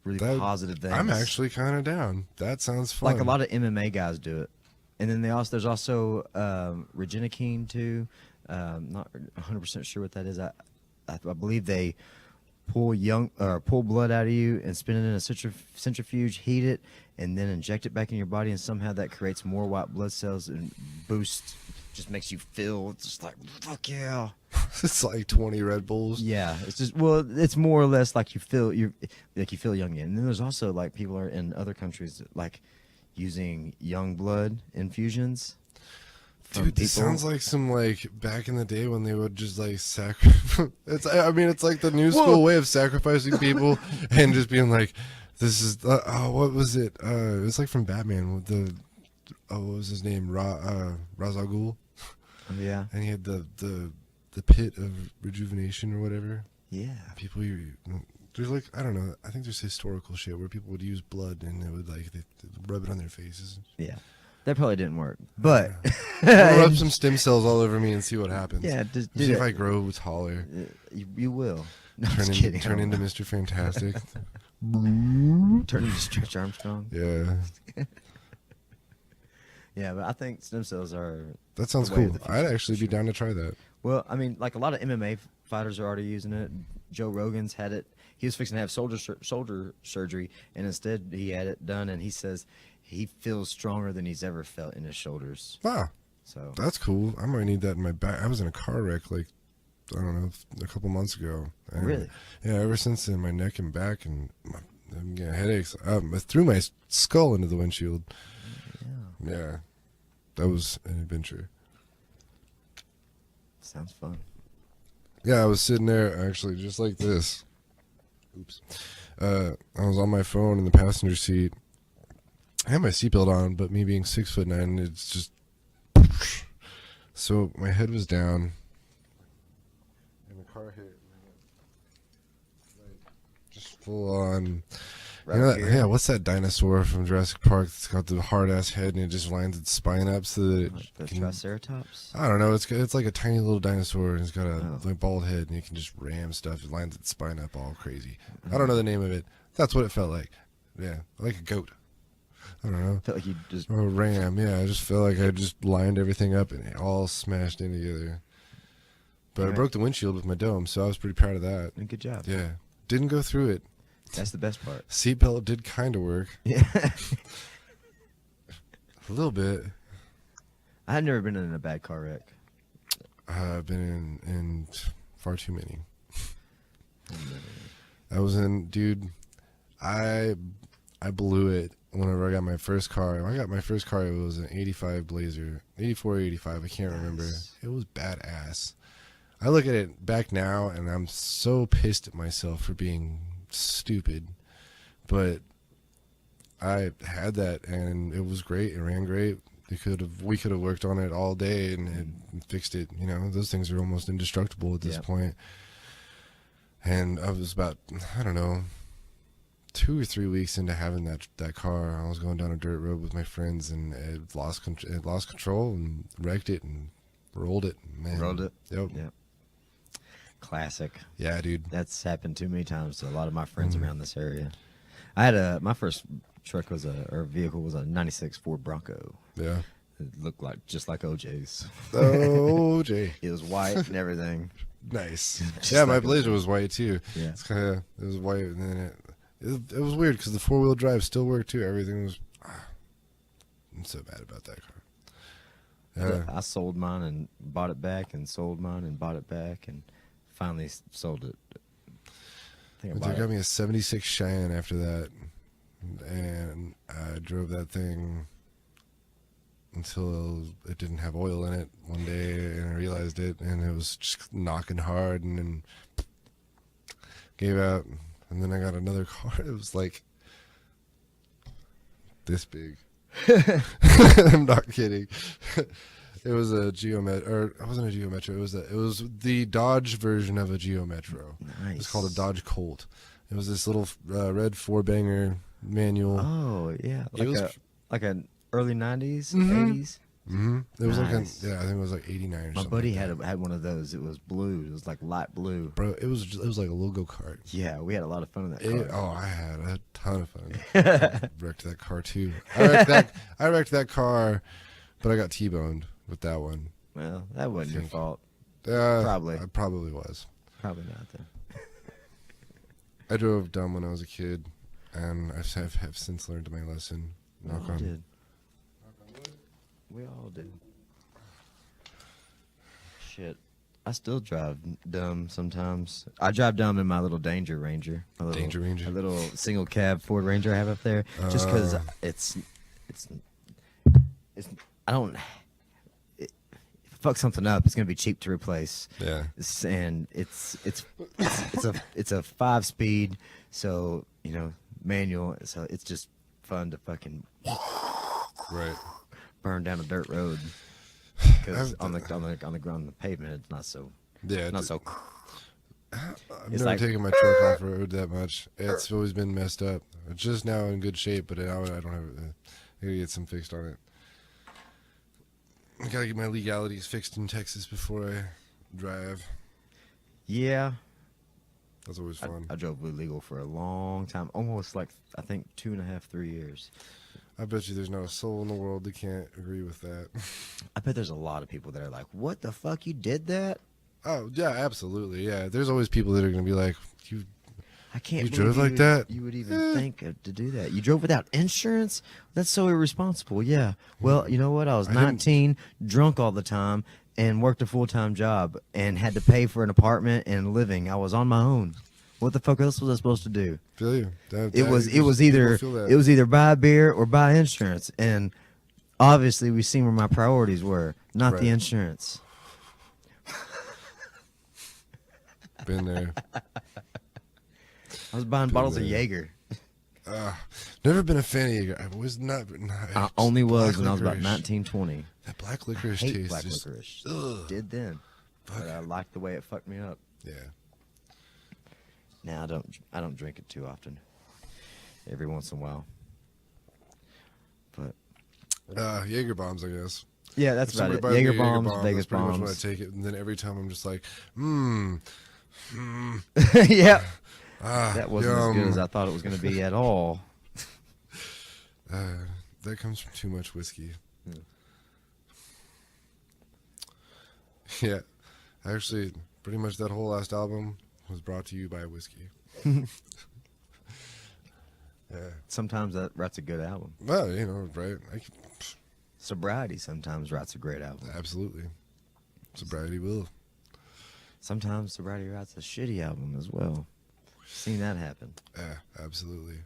really positive things. I'm actually kind of down. That sounds fun. Like a lot of MMA guys do it. And then there's also Regina Keen too. Not 100% sure what that is. I believe they pull blood out of you and spin it in a centrifuge, heat it, and then inject it back in your body, and somehow that creates more white blood cells and just makes you feel just like fuck yeah. It's like 20 Red Bulls. Yeah, it's more or less like you feel young again. And then there's also like people are in other countries like using young blood infusions. Dude, this sounds like some like back in the day when they would just like sacrifice. It's like the new school way of sacrificing people and just being like, this is what was it? It was like from Batman with the what was his name? Ra's al Ghul. Yeah, and he had the pit of rejuvenation or whatever. Yeah, people there's like I don't know. I think there's historical shit where people would use blood and they would like they'd rub it on their faces. Yeah. That probably didn't work, but rub some stem cells all over me and see what happens. Yeah, just see if I grow taller. You will. No, turn into Mr. Fantastic. Turn into Stretch Armstrong. Yeah. Yeah, but I think stem cells are. That sounds cool. I'd actually be down to try that. Well, I mean, like a lot of MMA fighters are already using it. Joe Rogan's had it. He was fixing to have shoulder surgery, and instead he had it done, and he says he feels stronger than he's ever felt in his shoulders. Wow. So that's cool. I might need that in my back. I was in a car wreck like, I don't know, a couple months ago. And really? Yeah, ever since then, my neck and back and I'm getting headaches. I threw my skull into the windshield. Yeah. That was an adventure. Sounds fun. Yeah, I was sitting there actually just like this. Oops. I was on my phone in the passenger seat. I had my seatbelt on, but me being 6'9", it's just. So my head was down, and the car hit, like, just full on. Right, you know that, yeah, what's that dinosaur from Jurassic Park that's got the hard ass head and it just lines its spine up so that it the can, Triceratops? I don't know. It's like a tiny little dinosaur and it's got a like bald head and it can just ram stuff. It lines its spine up all crazy. I don't know the name of it. That's what it felt like. Yeah, like a goat. I don't know. Felt like you just or a ram. Yeah, I just felt like I just lined everything up and it all smashed in together. But I broke the windshield with my dome, so I was pretty proud of that. Good job. Yeah, didn't go through it. That's the best part. Seatbelt did kind of work. Yeah. A little bit. I had never been in a bad car wreck. I've been in far too many. I was in, dude, I blew it whenever I got my first car. When I got my first car, it was an 85 Blazer. 84 or 85, I can't remember. It was badass. I look at it back now, and I'm so pissed at myself for being stupid. But I had that, and it was great. It ran great. We could have worked on it all day and fixed it. You know, those things are almost indestructible at this point. And I was about, I don't know, 2 or 3 weeks into having that car. I was going down a dirt road with my friends, and it lost control and wrecked it and rolled it. Man. Rolled it? Yep. Classic. Yeah, dude. That's happened too many times to a lot of my friends around this area. I had my first truck vehicle was a 96 Ford Bronco. Yeah. It looked just like OJ's. Oh, OJ. It was white and everything. Nice. Yeah, my Blazer was white too. Yeah. It was white, and then it was weird because the 4-wheel drive still worked too. Everything was. I'm so bad about that car. I sold mine and bought it back, and sold mine and bought it back, and finally sold it. They got me a 76 Cheyenne after that, and I drove that thing until it didn't have oil in it one day, and I realized it, and it was just knocking hard, and then gave out, and then I got another car. It was like this big. I'm not kidding. It was a it wasn't a Geo Metro. It was the Dodge version of a Geo Metro. Nice. It's called a Dodge Colt. It was this little red 4-banger manual. Oh yeah, It was like an early 90s, Mm-hmm. 80s. It was Nice. I think it was like 89 or My something. buddy like that. had one of those. It was blue. It was like light blue. Bro, it was like a logo kart. Yeah, we had a lot of fun in that car. I had a ton of fun. I wrecked that car too. I wrecked that car, but I got T-boned with that one. Well, that wasn't your fault. Probably. I probably was. Probably not then. I drove dumb when I was a kid, and I have since learned my lesson. We all did. We all did. Shit. I still drive dumb sometimes. I drive dumb in my little Danger Ranger. A little single cab Ford Ranger I have up there. Just because it's I don't. If I fuck something up, it's gonna be cheap to replace. Yeah. And it's a 5-speed, so manual. So it's just fun to fucking burn down a dirt road. Because on the ground, the pavement, it's not so. Yeah. Not so. I've never taken my truck off road that much. It's always been messed up. It's just now in good shape, but now I don't have it. I gotta get some fixed on it. I gotta get my legalities fixed in Texas before I drive. Yeah. That's always fun. I drove illegal for a long time, almost like I think 2.5, 3 years. I bet you there's not a soul in the world that can't agree with that. I bet there's a lot of people that are like, "What the fuck, you did that?" Oh yeah, absolutely. Yeah, there's always people that are gonna be like, I can't. You drove like that? You would even think to do that. You drove without insurance? That's so irresponsible. Yeah. Well, you know what? I was 19, drunk all the time, and worked a full-time job, and had to pay for an apartment and living. I was on my own. What the fuck else was I supposed to do? Feel you. It was either buy beer or buy insurance, and obviously we seen where my priorities were, not the insurance. Been there. I was buying bottles of Jaeger. Never been a fan of Jaeger. I was not. I only was when I was about 19, 20. That black licorice I hate taste. black licorice. Did then. But I liked the way it fucked me up. Yeah. Now I don't drink it too often. Every once in a while. But Jaeger bombs, I guess. Yeah, that's about it. Jaeger bombs, Vegas that's pretty bombs. much when I take it, and then every time I'm just like, Yeah. That wasn't as good as I thought it was going to be at all. That comes from too much whiskey. Yeah. Actually, pretty much that whole last album was brought to you by whiskey. Yeah. Sometimes that's a good album. Well, right? Sobriety sometimes writes a great album. Absolutely. Sobriety will. Sometimes Sobriety writes a shitty album as well. Seen that happen. Yeah, absolutely.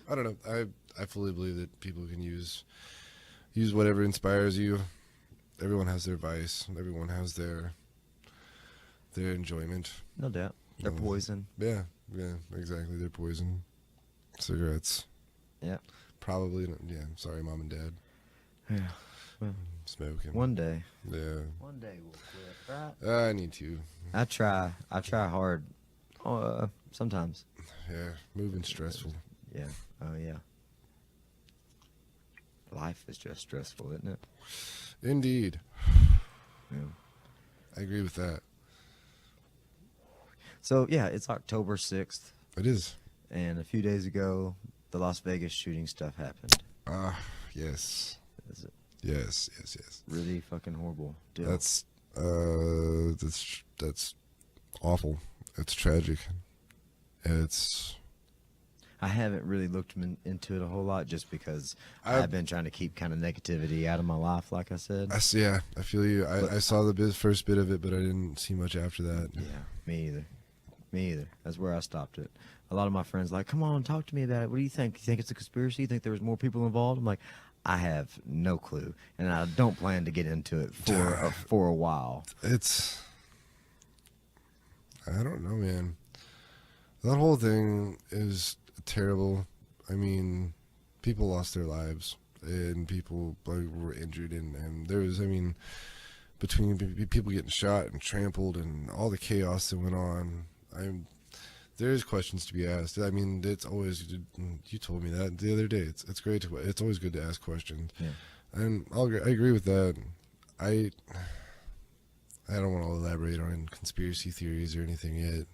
I don't know. I fully believe that people can use whatever inspires you. Everyone has their vice. Everyone has their enjoyment. No doubt. They're poison. Yeah, exactly. They're poison. Cigarettes. Yeah. Probably. Yeah. Sorry, mom and dad. Yeah. Well, smoking. One day. Yeah. One day we'll quit, right? I need to. I try hard. Sometimes. Yeah. Moving's stressful. Yeah. Oh yeah. Life is just stressful, isn't it? Indeed. Yeah. I agree with that. So yeah, it's October 6th. It is. And a few days ago, the Las Vegas shooting stuff happened. Yes. Is it? Yes. Really fucking horrible deal. That's awful. It's tragic. I haven't really looked into it a whole lot just because I've been trying to keep kind of negativity out of my life, like I said. I feel you. I saw the first bit of it, but I didn't see much after that. Yeah, me either. That's where I stopped it. A lot of my friends like, come on, talk to me about it. What do you think? You think it's a conspiracy? You think there was more people involved? I'm like, I have no clue, and I don't plan to get into it for a while. I don't know, man. That whole thing is terrible. I mean, people lost their lives, and people were injured, and there was, between people getting shot and trampled and all the chaos that went on, there's questions to be asked. It's always, you told me that the other day. It's great it's always good to ask questions. Yeah. And I agree with that. I don't want to elaborate on conspiracy theories or anything yet.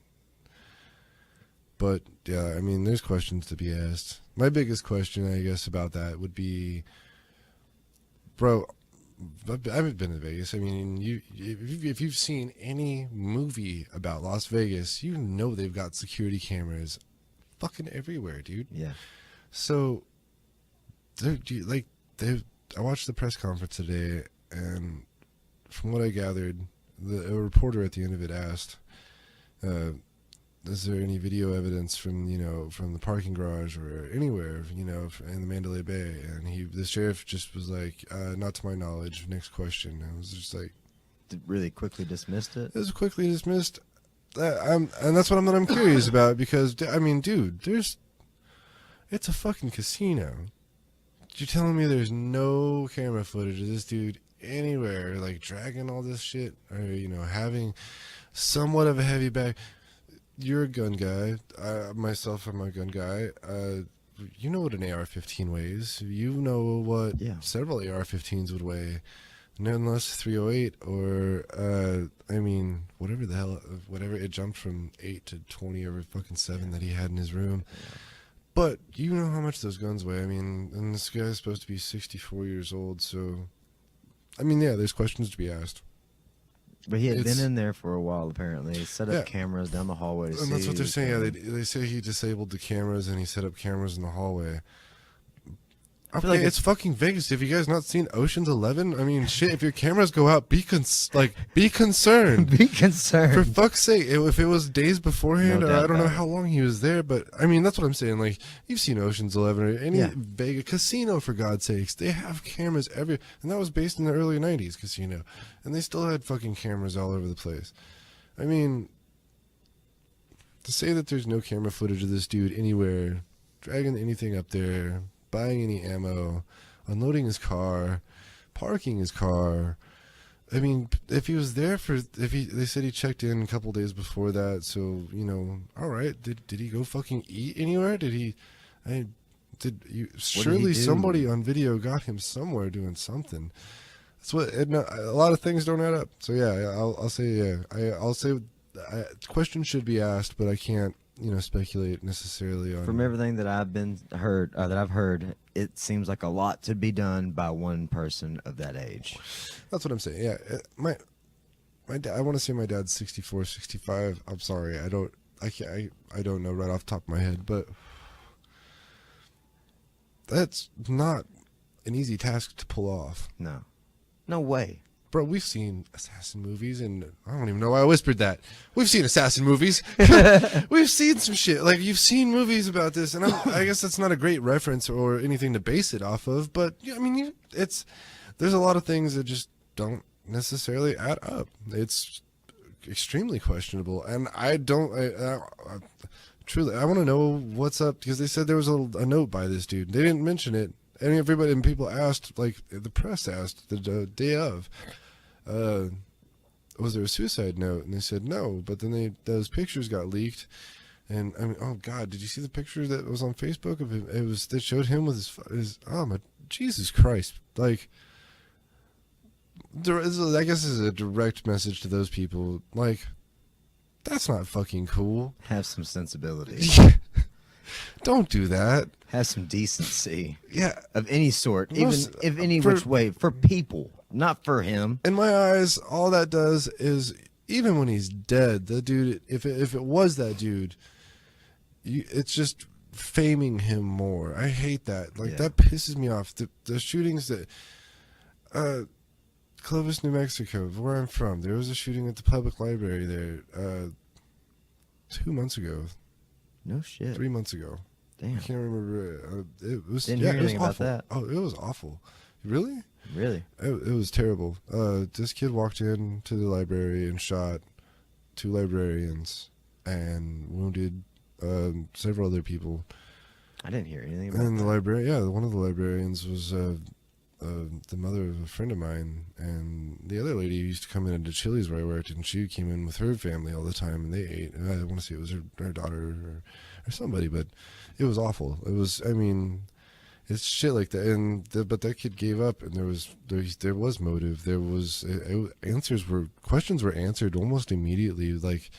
But, yeah, I mean, there's questions to be asked. My biggest question, I guess, about that would be, bro, I haven't been to Vegas. I mean, if you've seen any movie about Las Vegas, you know they've got security cameras fucking everywhere, dude. Yeah. So, I watched the press conference today, and from what I gathered, a reporter at the end of it asked, is there any video evidence from the parking garage or anywhere, in the Mandalay Bay? And the sheriff just was like, not to my knowledge. Next question. And it was just like, Really quickly dismissed it. it was quickly dismissed. And that's what I'm curious about, because I mean, dude, it's a fucking casino. You're telling me there's no camera footage of this dude anywhere, like dragging all this shit, or having somewhat of a heavy bag? You're a gun guy. Myself, I'm a gun guy. You know what an AR-15 weighs. You know what several AR-15s would weigh. None less 308, or whatever it jumped from 8 to 20 or fucking 7 that he had in his room. Yeah. But you know how much those guns weigh. I mean, and this guy's supposed to be 64 years old, so I mean, yeah, there's questions to be asked. But he had been in there for a while, apparently. He set up cameras down the hallway to see. And that's what they're saying. Yeah, they say he disabled the cameras and he set up cameras in the hallway. Okay, like it's fucking Vegas. Have you guys not seen Ocean's 11? I mean, shit, if your cameras go out, be concerned. Be concerned. For fuck's sake, if it was days beforehand, or I don't know how long he was there, but I mean, that's what I'm saying. Like, you've seen Ocean's 11 or any Vegas casino, for God's sakes. They have cameras and that was based in the early 90s casino. And they still had fucking cameras all over the place. I mean, to say that there's no camera footage of this dude anywhere, dragging anything up there, buying any ammo, unloading his car, parking his car. I mean, if he was there they said he checked in a couple days before that, so, all right, did he go fucking eat anywhere? Surely somebody on video got him somewhere doing something. That's what, a lot of things don't add up. So yeah, I'll say, yeah, I'll say questions should be asked, but I can't, speculate necessarily on. From everything that I've heard, it seems like a lot to be done by one person of that age. That's what I'm saying. Yeah, my dad, I want to say my dad's 64, 65. I'm sorry, I don't know right off the top of my head, but that's not an easy task to pull off. No way. Bro, we've seen assassin movies, and I don't even know why I whispered that. We've seen assassin movies. We've seen some shit. Like, you've seen movies about this, and I guess that's not a great reference or anything to base it off of, but, I mean, there's a lot of things that just don't necessarily add up. It's extremely questionable, and truly, I want to know what's up, because they said there was a note by this dude. They didn't mention it. And people asked, like, the press asked the day of, was there a suicide note? And they said no, but then those pictures got leaked, and I mean, oh God, did you see the picture that was on Facebook of him? That showed him with his Jesus Christ, like, I guess this is a direct message to those people, like, that's not fucking cool. Have some sensibility. Don't do that. Have some decency. Yeah. Of any sort. Which way. For people. Not for him. In my eyes, all that does is, even when he's dead, the dude, if it was that dude, it's just faming him more. I hate that. Like, that pisses me off. The shootings that... Clovis, New Mexico, where I'm from, there was a shooting at the public library there 2 months ago. No shit. 3 months ago. Damn. I can't remember. It was. Didn't hear anything about that. Oh, it was awful. Really? Really? It was terrible. This kid walked into the library and shot 2 librarians and wounded several other people. I didn't hear anything about and that. One of the librarians was the mother of a friend of mine, and the other lady used to come into Chili's where I worked, and she came in with her family all the time, and they ate. And I want to say it was her daughter or somebody, but it was awful. It was, I mean, It's shit like that, but that kid gave up, and there was motive. There was questions were answered almost immediately. Like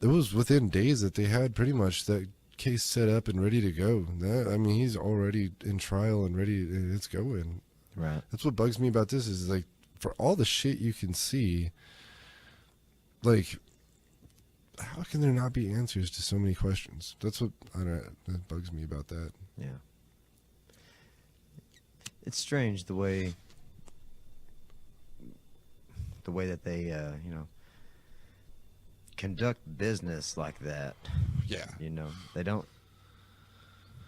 it was within days that they had pretty much that case set up and ready to go. I mean, he's already in trial and ready, and it's going. Right. That's what bugs me about this is like for all the shit you can see, like how can there not be answers to so many questions? That's what that bugs me about that. Yeah. It's strange the way that they conduct business like that. Yeah.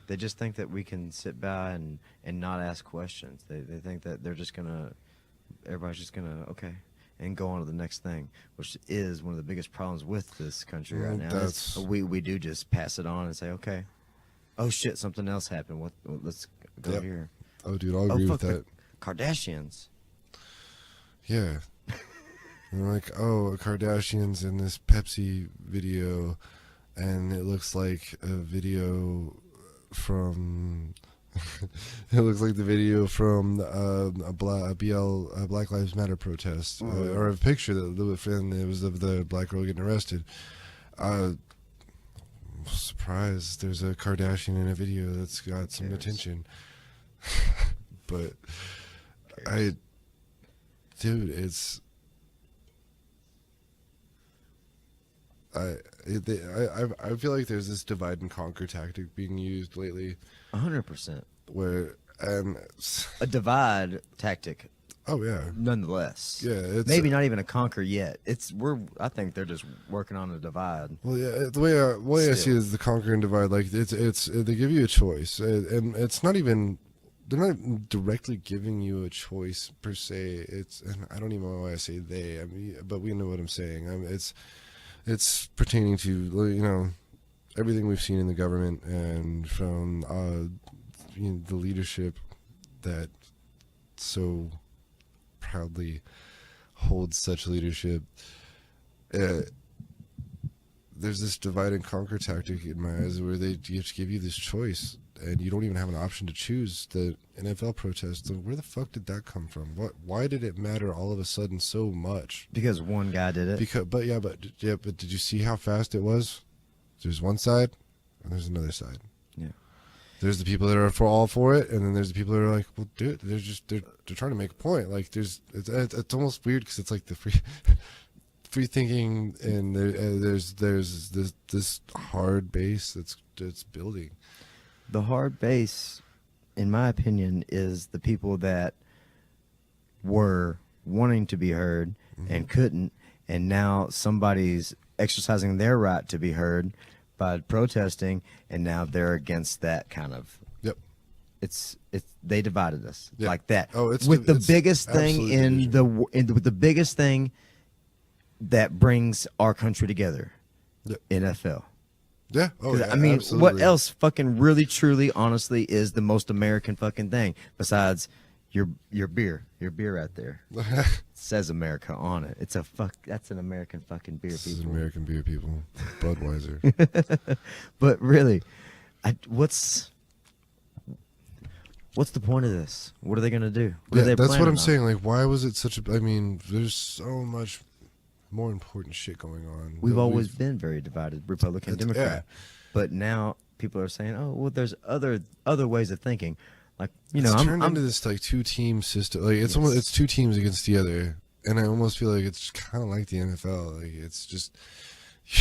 They just think that we can sit by and not ask questions. They think that everybody's just gonna okay and go on to the next thing, which is one of the biggest problems with this country right now. We do just pass it on and say, okay, oh shit, something else happened. Let's go here. Oh, dude, I'll agree with that. Kardashians. Yeah. And like, oh, Kardashians in this Pepsi video, and it looks like a video from. It looks like the video from a Black Lives Matter protest, or a picture and it was of the black girl getting arrested. Surprised there's a Kardashian in a video that's got some attention. But it's I feel like there's this divide and conquer tactic being used lately. 100%. Where a divide tactic. Oh yeah. Nonetheless. Yeah. It's maybe not even a conquer yet. I think they're just working on a divide. Well, yeah. The way I see it is the conquer and divide. Like it's they give you a choice, and it's not even. They're not directly giving you a choice per se. And I don't even know why I say they. I mean, but we know what I'm saying. I mean, it's pertaining to everything we've seen in the government and from the leadership that so proudly holds such leadership. There's this divide and conquer tactic in my eyes where they just give you this choice and you don't even have an option to choose. The NFL protests, where the fuck did that come from? Why did it matter all of a sudden so much? Because one guy did it. But did you see how fast it was? There's one side and there's another side. Yeah. There's the people that are all for it, and then there's the people that are like, well, dude, they're trying to make a point. Like it's almost weird because it's like the free thinking, and there's this hard base that's building. The hard base, in my opinion, is the people that were wanting to be heard and couldn't, and now somebody's exercising their right to be heard by protesting, and now they're against that kind of. Yep. It's they divided us like that. Oh, it's with the it's biggest thing with the biggest thing that brings our country together. Yep. NFL. Yeah. Oh, yeah, I mean, absolutely. what else fucking really, truly, honestly is the most American fucking thing besides your beer right there? It says America on it. That's an American fucking beer, this people. is American beer, people. Budweiser. But really, what's the point of this? What are they gonna do? That's what I'm saying. Like, why was it such a? I mean, there's so much more important shit going on. We've always been very divided, Republican, Democrat. Yeah. But now people are saying, "Oh, well, there's other ways of thinking." Like, it's turned into this like two-team system. Like it's two teams against the other, and I almost feel like it's kind of like the NFL. Like it's just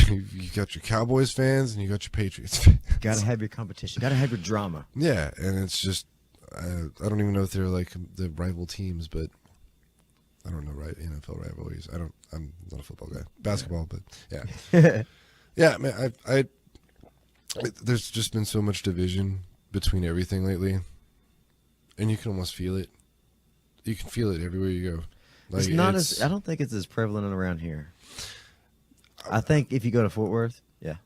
you got your Cowboys fans and you got your Patriots fans. Got to have your competition. Got to have your drama. Yeah, and it's just I don't even know if they're like the rival teams, but I don't know NFL rivalries. I'm not a football guy. Basketball, but yeah. Yeah, man, there's just been so much division between everything lately. And you can almost feel it. You can feel it everywhere you go. Like, it's not I don't think it's as prevalent around here. I think if you go to Fort Worth, yeah.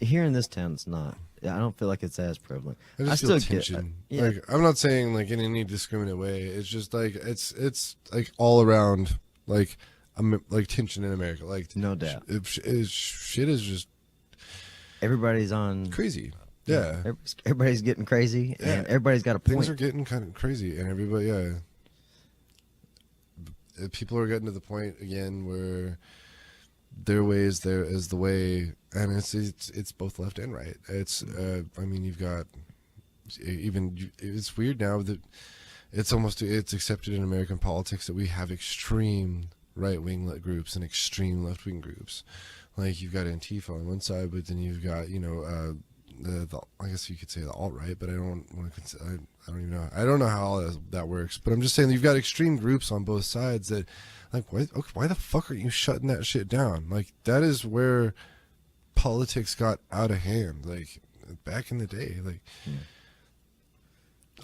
Here in this town, it's not. I don't feel like it's as prevalent. I feel tension. Like, I'm not saying like in any discriminate way. It's just like it's like all around like tension in America. Like no doubt. Shit is just everybody's on crazy. Yeah. Everybody's getting crazy, and everybody's got a point. Things are getting kind of crazy, and everybody, people are getting to the point again where their way is the way, and it's both left and right. It's I mean, you've got even, it's weird now that it's accepted in American politics that we have extreme right-wing groups and extreme left-wing groups. Like, you've got Antifa on one side, but then you've got, the I guess you could say the alt-right, but I don't want to. I don't even know. I don't know how all that works. But I'm just saying that you've got extreme groups on both sides that, like, why the fuck are you shutting that shit down? Like, that is where politics got out of hand. Like, back in the day, like,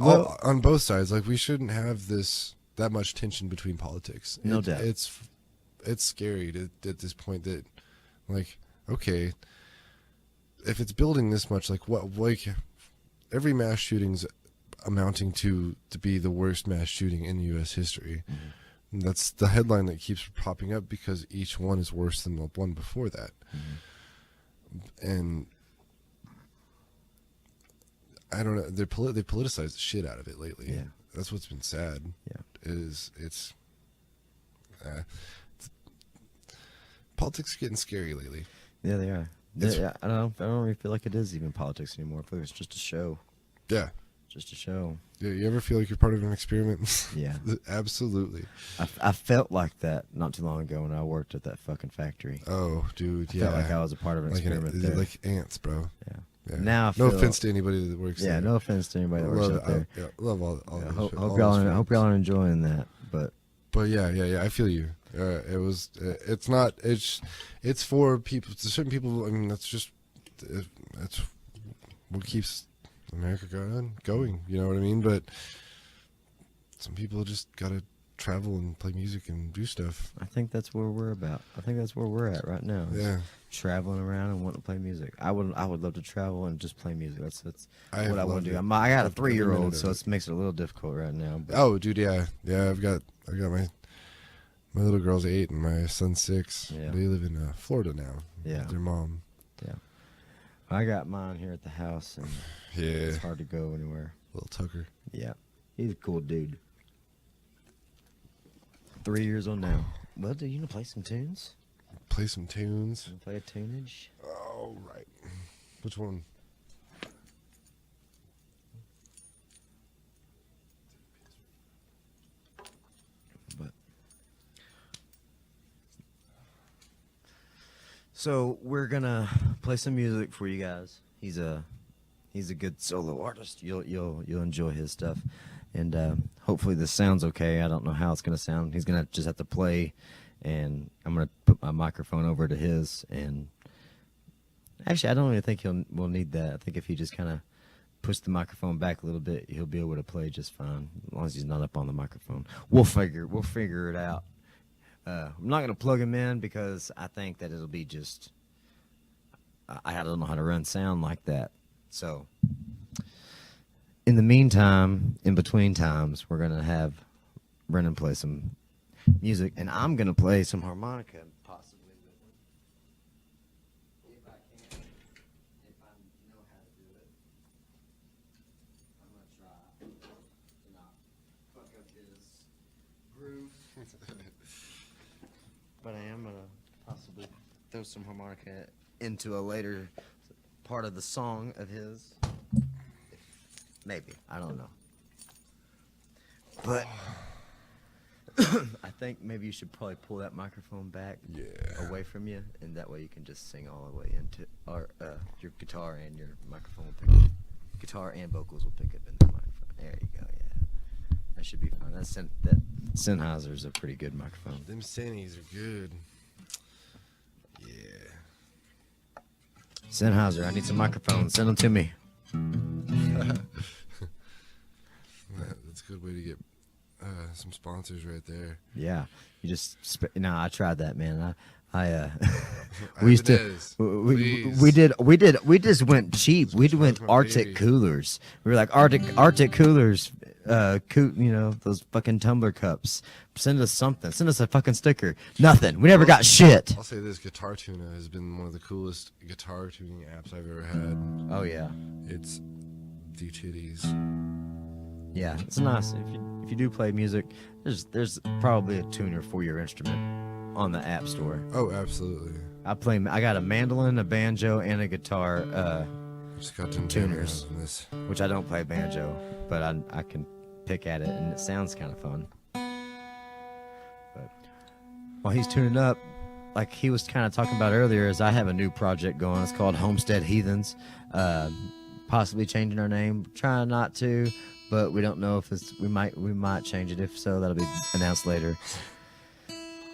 on both sides. Like, we shouldn't have that much tension between politics. No doubt. It's scary at this point that, like, okay, if it's building this much, like, every mass shooting's amounting to be the worst mass shooting in U.S. history. Mm-hmm. That's the headline that keeps popping up because each one is worse than the one before that. Mm-hmm. And I don't know, they politicized the shit out of it lately. Yeah. That's what's been sad. Yeah. It's politics are getting scary lately. Yeah, they are. I don't really feel like it is even politics anymore. I feel like it's just a show. Yeah. Just a show. Yeah, you ever feel like you're part of an experiment? Yeah. Absolutely. I felt like that not too long ago when I worked at that fucking factory. Oh, dude, I felt like I was a part of an experiment there. Like ants, bro. Yeah. Now I feel, no offense to anybody that works there. Yeah, no offense to anybody that works out there. Love all hope y'all are enjoying that. But yeah, I feel you. It's for people, certain people. I mean, that's what keeps America going. You know what I mean? But some people just gotta travel and play music and do stuff. I think that's where we're about. I think that's where we're at right now. Yeah, traveling around and wanting to play music. I would love to travel and just play music. That's what I want to do. I got a 3-year-old, so it makes it a little difficult right now. But. Oh, dude, yeah. I've got my little girl's 8 and my son's 6. Yeah. They live in Florida now. Yeah, with their mom. Yeah, I got mine here at the house, and it's hard to go anywhere. Little Tucker. Yeah, he's a cool dude. 3 years old now. Well, do you want to play some tunes? Play some tunes. Play a tunage. Oh, right. Which one? So we're gonna play some music for you guys. He's a good solo artist. You'll enjoy his stuff, and hopefully this sounds okay. I don't know how it's gonna sound. He's gonna just have to play, and I'm gonna put my microphone over to his. And actually, I don't even think we'll need that. I think if he just kind of push the microphone back a little bit, he'll be able to play just fine as long as he's not up on the microphone. We'll figure it out. I'm not going to plug him in because I think that it'll be just, I don't know how to run sound like that. So in the meantime, in between times, we're going to have Brannon play some music, and I'm going to play some harmonica possibly with him. If I can, if I know how to do it. I'm going to try to not fuck up his groove. But I am going to possibly throw some harmonica into a later part of the song of his. Maybe. I don't know. But I think maybe you should probably pull that microphone back away from you, and that way you can just sing all the way into your guitar, and your microphone will pick up. Guitar and vocals will pick up in the microphone. There you go, yeah. That should be fine. That Sennheiser's a pretty good microphone. Them Sennies are good. Yeah. Sennheiser, I need some microphones. Send them to me. That's a good way to get some sponsors right there. Yeah, you just I tried that, man. We used to we just went cheap. We went Arctic coolers. We were like Arctic coolers, those fucking tumbler cups. Send us something. Send us a fucking sticker. Nothing. We never got shit. I'll say this: Guitar Tuna has been one of the coolest guitar tuning apps I've ever had. Oh yeah. It's the titties. Yeah, it's nice. If you do play music, there's probably a tuner for your instrument on the App Store. Oh, absolutely. I got a mandolin, a banjo, and a guitar. Just got some tuners, this. Which I don't play banjo, but I can pick at it, and it sounds kind of fun. But while he's tuning up, like he was kind of talking about earlier, is I have a new project going. It's called Homestead Heathens. Possibly changing our name. Trying not to, but we don't know if we might change it. If so, that'll be announced later.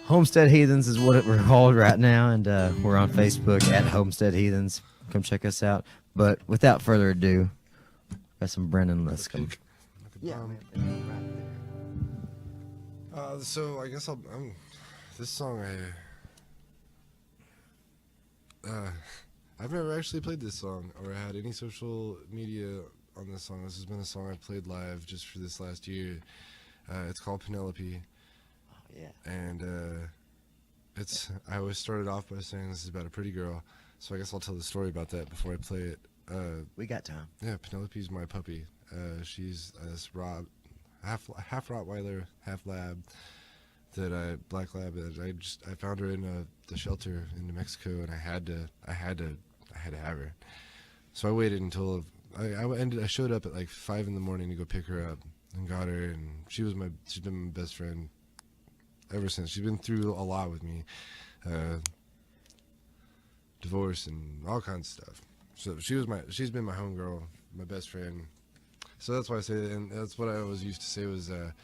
Homestead Heathens is what we're called right now, and we're on Facebook at Homestead Heathens. Come check us out. But without further ado, got some Brannon Luscombe. Yeah, so I guess this song I've never actually played this song or had any social media on this song. This has been a song I've played live just for this last year. It's called Penelope. Oh yeah. And I always started off by saying this is about a pretty girl. So I guess I'll tell the story about that before I play it. We got time. Yeah, Penelope's my puppy. She's this half Rottweiler, half lab black lab that I found her in the shelter in New Mexico, and I had to have her. So I waited until I showed up at like 5 a.m. to go pick her up and got her, and she's been my best friend ever since. She's been through a lot with me. Divorce and all kinds of stuff. So she's been my homegirl, my best friend. So that's why I say that, and that's what I always used to say was, "Are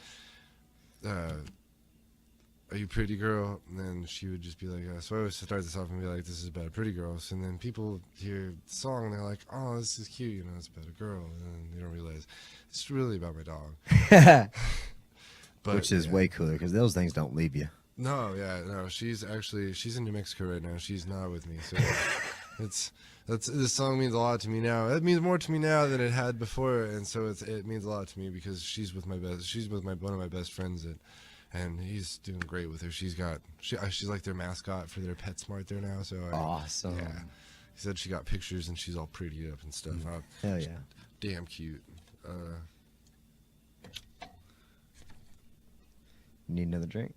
you a pretty girl?" And then she would just be like, so I always start this off and be like, "This is about a pretty girl." So, and then people hear the song and they're like, "Oh, this is cute," it's about a girl, and then they don't realize it's really about my dog. Which is way cooler because those things don't leave you. No, she's in New Mexico right now. She's not with me, so this song means a lot to me now. It means more to me now than it had before, and so it means a lot to me because she's with one of my best friends, and he's doing great with her. She's like their mascot for their PetSmart there now. So awesome. Yeah, he said she got pictures and she's all prettied up and stuff. Hell yeah, damn cute. Need another drink?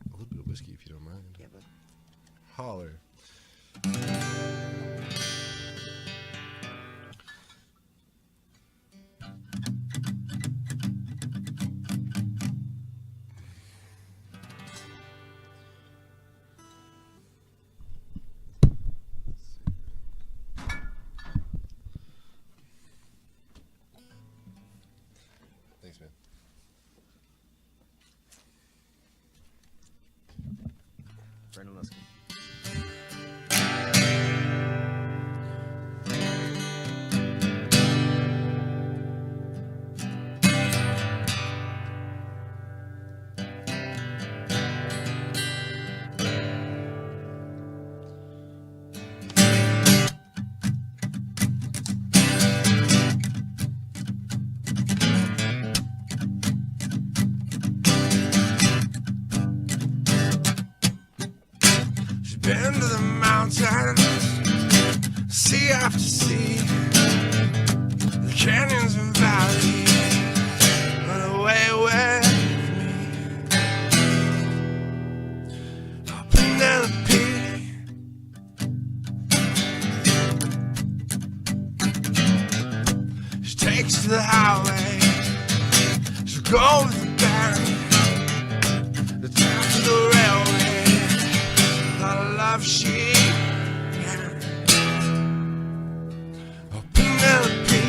A little bit of whiskey, if you don't mind. Yeah, bud. Holler. Thanks, man. Brannon Luscombe. Been to the mountains, sea after sea, the canyons and valleys, run away with me. Oh, Penelope, she takes to the highway, she'll go with the band, the top to the railway. She oh, Penelope,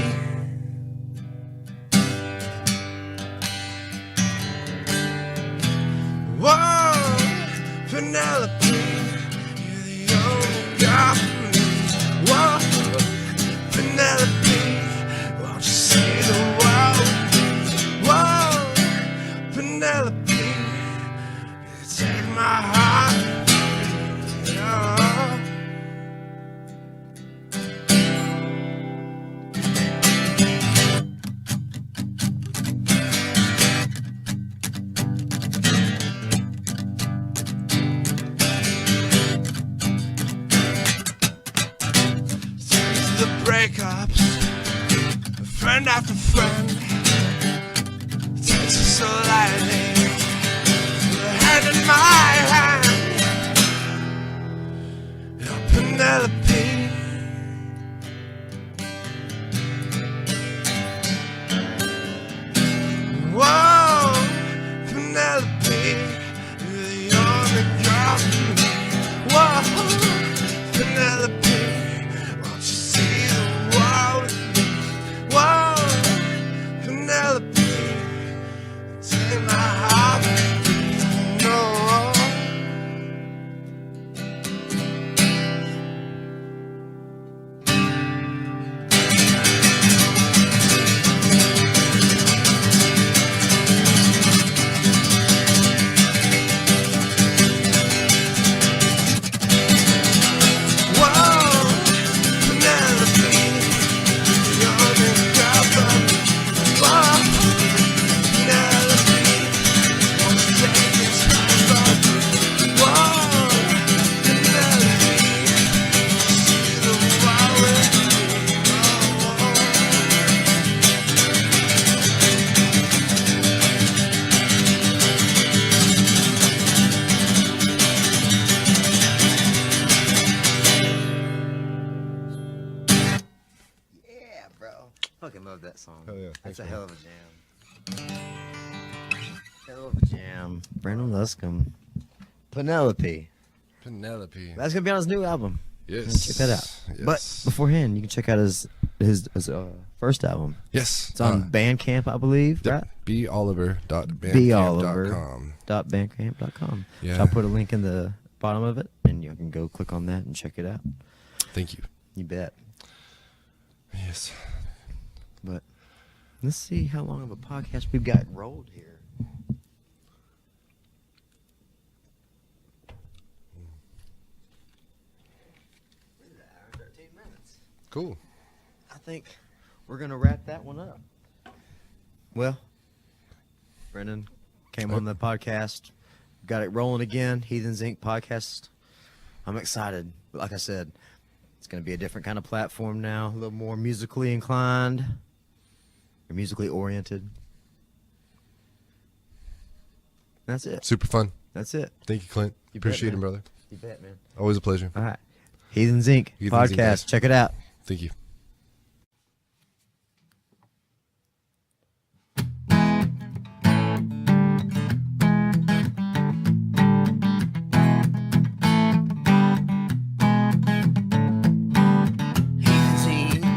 whoa, Penelope, you're the only girl for me. Whoa, Penelope, won't you see the world? Whoa, a friend. Takes it so lightly. The hand in my hand. Penelope. Whoa, Penelope, you're the only girl for me. Whoa, Penelope, won't you see the world with me? Whoa, Penelope, take my heart with me. No. Fucking love that song. Oh, yeah. That's a hell of a jam. Hell of a jam. Brannon Luscombe. Penelope. Penelope. That's gonna be on his new album. Yes. Check that out. Yes. But beforehand, you can check out his first album. Yes. It's on Bandcamp, I believe, right? BOliver.bandcamp.com. Bandcamp.com. Yeah. So I'll put a link in the bottom of it, and you can go click on that and check it out. Thank you. You bet. Yes. But let's see how long of a podcast we've got rolled here. We're at an hour and 13 minutes. Cool. I think we're going to wrap that one up. Well, Brendan came on the podcast, got it rolling again, Heathens Inc. podcast. I'm excited. But like I said, it's going to be a different kind of platform now, a little more musically inclined, or musically oriented. That's it. Super fun. That's it. Thank you, Clint. You bet, Appreciate it, man. brother. You bet, man. Always a pleasure. All right. Heathens Inc. Heathens Inc. podcast. guys. Check it out. Thank you.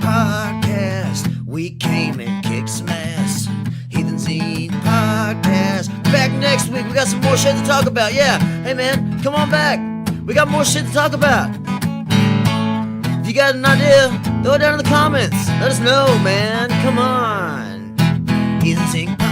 Podcast. We came and kicked some ass. Heathens Inc. podcast. Back next week. We got some more shit to talk about. Yeah. Hey man, come on back. We got more shit to talk about. If you got an idea, throw it down in the comments. Let us know, man. Come on. Heathens Inc.